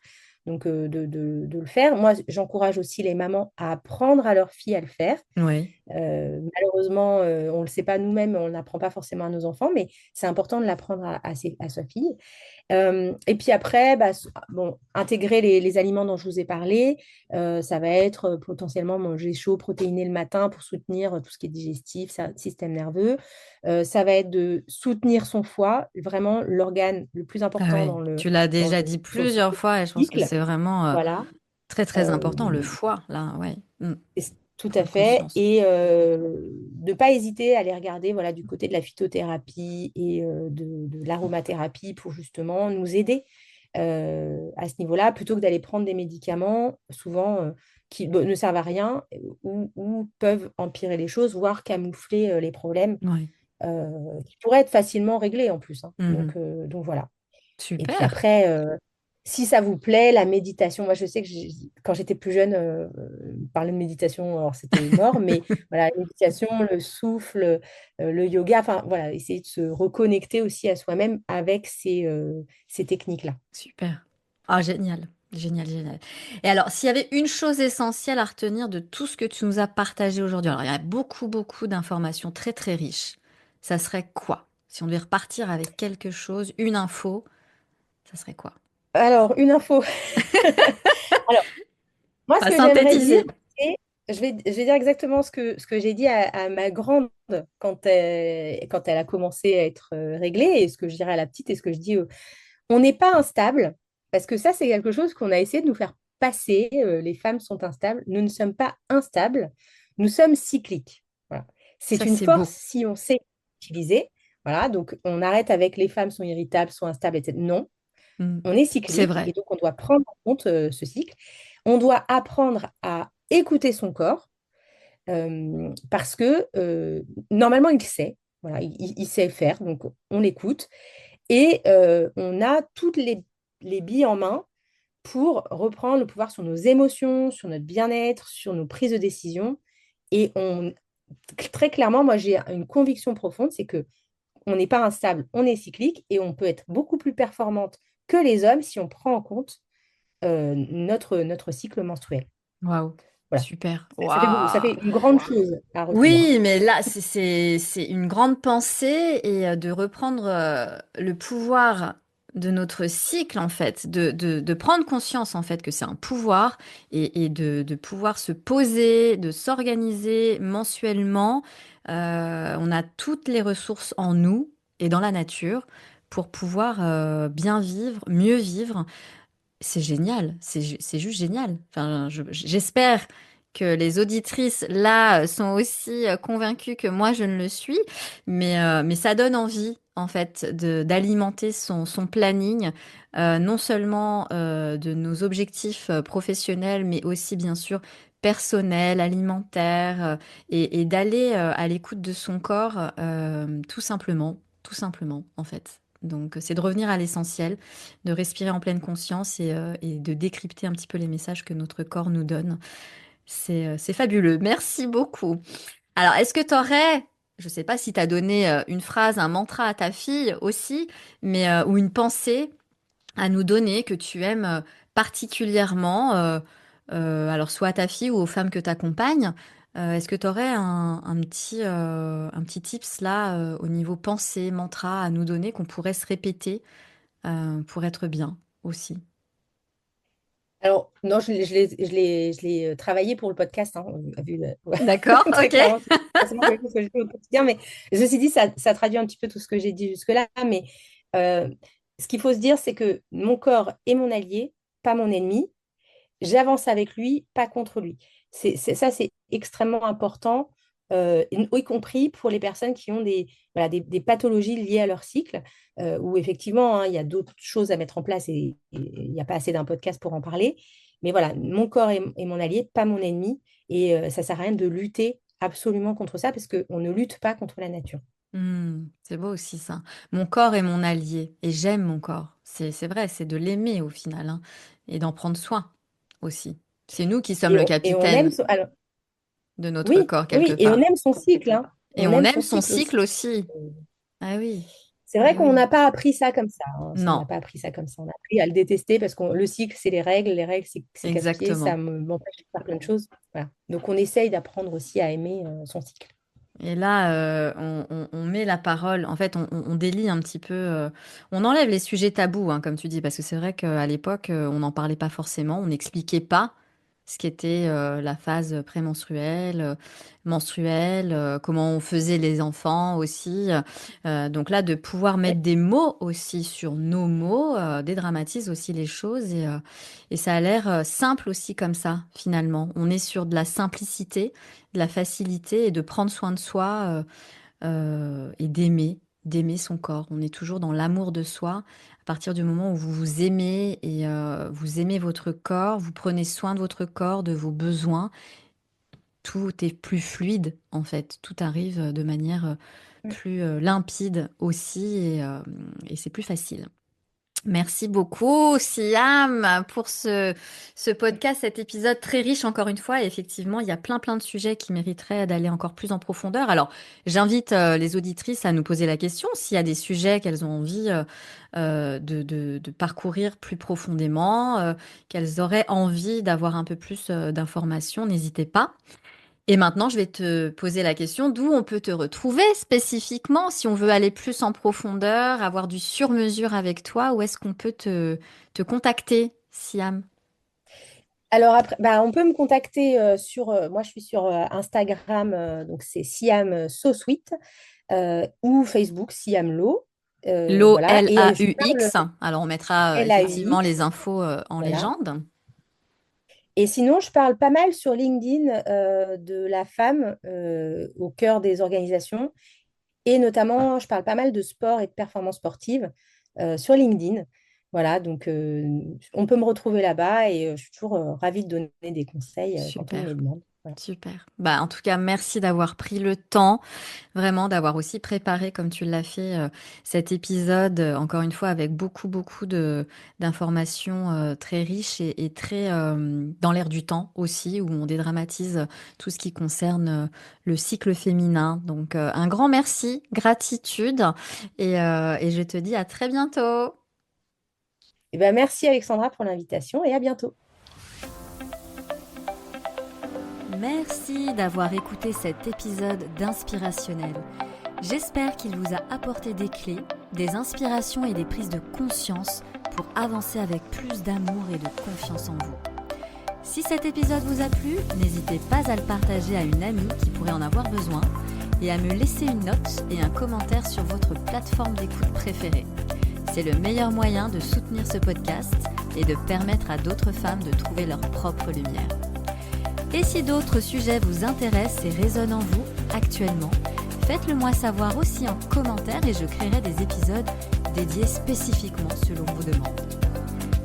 Donc, de le faire. Moi, j'encourage aussi les mamans à apprendre à leurs filles à le faire. Ouais. Malheureusement, on ne le sait pas nous-mêmes, on n'apprend pas forcément à nos enfants, mais c'est important de l'apprendre à sa fille. Et puis après, bah, bon, intégrer les aliments dont je vous ai parlé, ça va être potentiellement manger chaud, protéiné le matin pour soutenir tout ce qui est digestif, système nerveux. Ça va être de soutenir son foie, vraiment l'organe le plus Ah important ouais. Tu l'as déjà dit dans le plusieurs fois et je pense que cycle. c'est vraiment Voilà. très, très Euh, important, le foie, là, ouais. Tout à Prendre fait. conscience. Et ne pas hésiter à aller regarder voilà, du côté de la phytothérapie et de l'aromathérapie pour justement nous aider à ce niveau-là, plutôt que d'aller prendre des médicaments, souvent qui ne servent à rien ou peuvent empirer les choses, voire camoufler les problèmes Ouais. qui pourraient être facilement réglés en plus, hein. Mhm. Donc voilà. Et puis Super. après, si ça vous plaît, la méditation, moi je sais que quand j'étais plus jeune, parler de méditation, alors c'était mort, mais voilà, la méditation, le souffle, le yoga, enfin voilà, essayer de se reconnecter aussi à soi-même avec ces techniques-là. Super. Ah, génial. Génial, génial. Et alors, s'il y avait une chose essentielle à retenir de tout ce que tu nous as partagé aujourd'hui, alors il y a beaucoup, beaucoup d'informations très, très riches. Ça serait quoi? Si on devait repartir avec quelque chose, une info, ça serait quoi? Alors, une info. Alors, moi, ce À que j'aimerais dire, synthétiser. c'est, je vais dire exactement ce que j'ai dit à ma grande quand elle a commencé à être réglée, et ce que je dirais à la petite, et ce que je dis on n'est pas instable, parce que ça, c'est quelque chose qu'on a essayé de nous faire passer. Les femmes sont instables. Nous ne sommes pas instables, nous sommes cycliques. Voilà. C'est Ça, une c'est force beau. si on sait l'utiliser. Voilà, donc on arrête avec les femmes sont irritables, sont instables, etc. Non, Mm. on est C'est cyclique et vrai. donc on doit prendre en compte ce cycle. On doit apprendre à écouter son corps parce que normalement il sait. Voilà, il sait faire, donc on l'écoute. Et on a toutes les billes en main pour reprendre le pouvoir sur nos émotions, sur notre bien-être, sur nos prises de décision. Et très clairement, moi, j'ai une conviction profonde, c'est que on n'est pas instable, on est cyclique et on peut être beaucoup plus performante que les hommes si on prend en compte notre cycle menstruel. Waouh. Voilà. Super. Ça fait beaucoup, ça fait Waouh. une grande chose à retenir. Oui, mais là, c'est une grande pensée et de reprendre le pouvoir de notre cycle, en fait, de prendre conscience, en fait, que c'est un pouvoir et de pouvoir se poser, de s'organiser mensuellement. On a toutes les ressources en nous et dans la nature pour pouvoir bien vivre, mieux vivre. C'est génial, c'est juste génial. Enfin, j'espère que les auditrices là sont aussi convaincues que moi je ne le suis, mais ça donne envie en fait d'alimenter son planning, non seulement de nos objectifs professionnels, mais aussi bien sûr personnels, alimentaires, et d'aller à l'écoute de son corps tout simplement en fait. Donc c'est de revenir à l'essentiel, de respirer en pleine conscience et de décrypter un petit peu les messages que notre corps nous donne. C'est fabuleux. Merci beaucoup. Alors, est-ce que tu aurais je sais pas si tu as donné une phrase, un mantra à ta fille aussi, mais ou une pensée à nous donner que tu aimes particulièrement, alors soit à ta fille ou aux femmes que tu accompagnes. Est-ce que tu aurais un petit tips là au niveau pensée, mantra à nous donner qu'on pourrait se répéter pour être bien aussi? Alors, non, je l'ai travaillé pour le podcast, hein, vu D'accord, très ok. clairement, c'est pas forcément quelque chose que je fais au quotidien, mais ceci dit, ça traduit un petit peu tout ce que j'ai dit jusque-là. Mais euh, ce qu'il faut se dire, c'est que mon corps est mon allié, pas mon ennemi. J'avance avec lui, pas contre lui. Ça, c'est extrêmement important, y compris pour les personnes qui ont voilà, des pathologies liées à leur cycle, où effectivement, hein, il y a d'autres choses à mettre en place et il n'y a pas assez d'un podcast pour en parler. Mais voilà, mon corps est mon allié, pas mon ennemi. Et ça ne sert à rien de lutter absolument contre ça parce qu'on ne lutte pas contre la nature. C'est beau aussi ça. Mon corps est mon allié et j'aime mon corps. C'est vrai, c'est de l'aimer au final, hein, et d'en prendre soin aussi. C'est nous qui sommes Et le on aime capitaine alors, de notre oui, corps quelque oui, et on part. aime son cycle, hein. Et On on aime aime son son cycle aussi. cycle aussi. Ah oui, C'est ah vrai qu'on oui. n'a pas appris ça comme ça, hein. On Non, n'a pas appris ça comme ça. On a appris à le détester parce que le cycle, c'est les règles, c'est casse-pied, ça exactement. m'empêche de faire plein de choses. Voilà. Donc on essaye d'apprendre aussi à aimer son cycle. Et là, on met la parole, en fait, on délie un petit peu, on enlève les sujets tabous, hein, comme tu dis, parce que c'est vrai qu'à l'époque, on n'en parlait pas forcément, on n'expliquait pas ce qu'était la phase prémenstruelle, menstruelle, comment on faisait les enfants aussi. Donc là, de pouvoir Ouais. mettre des mots aussi sur nos mots, dédramatise aussi les choses et ça a l'air simple aussi comme ça, finalement. On est sur de la simplicité de la facilité et de prendre soin de soi et d'aimer son corps. On est toujours dans l'amour de soi. À partir du moment où vous vous aimez et vous aimez votre corps, vous prenez soin de votre corps, de vos besoins, tout est plus fluide en fait. Tout arrive de manière plus limpide aussi et c'est plus facile. Merci beaucoup, Siam, pour ce podcast, cet épisode très riche encore une fois. Et effectivement, il y a plein de sujets qui mériteraient d'aller encore plus en profondeur. Alors, j'invite les auditrices à nous poser la question s'il y a des sujets qu'elles ont envie de parcourir plus profondément, qu'elles auraient envie d'avoir un peu plus d'informations. N'hésitez pas. Et maintenant, je vais te poser la question d'où on peut te retrouver spécifiquement si on veut aller plus en profondeur, avoir du sur-mesure avec toi, où est-ce qu'on peut te contacter, Siam? Alors après, bah, on peut me contacter moi je suis sur Instagram, donc c'est Siam So Sweet, ou Facebook Siam Lo. Voilà, et je parle Laux. Alors, on mettra effectivement LAUX, les infos en voilà. légende. Et sinon, je parle pas mal sur LinkedIn de la femme au cœur des organisations. Et notamment, je parle pas mal de sport et de performance sportive sur LinkedIn. Voilà, donc on peut me retrouver là-bas et je suis toujours ravie de donner des conseils quand on me les Super. demande. Voilà. Super. Bah, en tout cas, merci d'avoir pris le temps, vraiment d'avoir aussi préparé, comme tu l'as fait, cet épisode, encore une fois, avec beaucoup d'informations très riches et très dans l'air du temps aussi, où on dédramatise tout ce qui concerne le cycle féminin. Donc, un grand merci, gratitude, et je te dis à très bientôt. Eh ben, merci Alexandra pour l'invitation et à bientôt. Merci d'avoir écouté cet épisode d'Inspirationnel. J'espère qu'il vous a apporté des clés, des inspirations et des prises de conscience pour avancer avec plus d'amour et de confiance en vous. Si cet épisode vous a plu, n'hésitez pas à le partager à une amie qui pourrait en avoir besoin et à me laisser une note et un commentaire sur votre plateforme d'écoute préférée. C'est le meilleur moyen de soutenir ce podcast et de permettre à d'autres femmes de trouver leur propre lumière. Et si d'autres sujets vous intéressent et résonnent en vous actuellement, faites-le moi savoir aussi en commentaire et je créerai des épisodes dédiés spécifiquement selon vos demandes.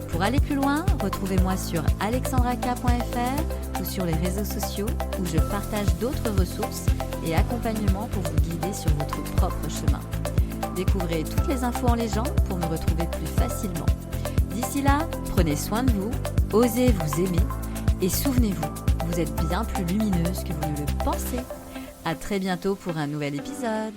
Pour aller plus loin, retrouvez-moi sur alexandraka.fr ou sur les réseaux sociaux où je partage d'autres ressources et accompagnements pour vous guider sur votre propre chemin. Découvrez toutes les infos en légende pour me retrouver plus facilement. D'ici là, prenez soin de vous, osez vous aimer et souvenez-vous, vous êtes bien plus lumineuse que vous ne le pensez. À très bientôt pour un nouvel épisode.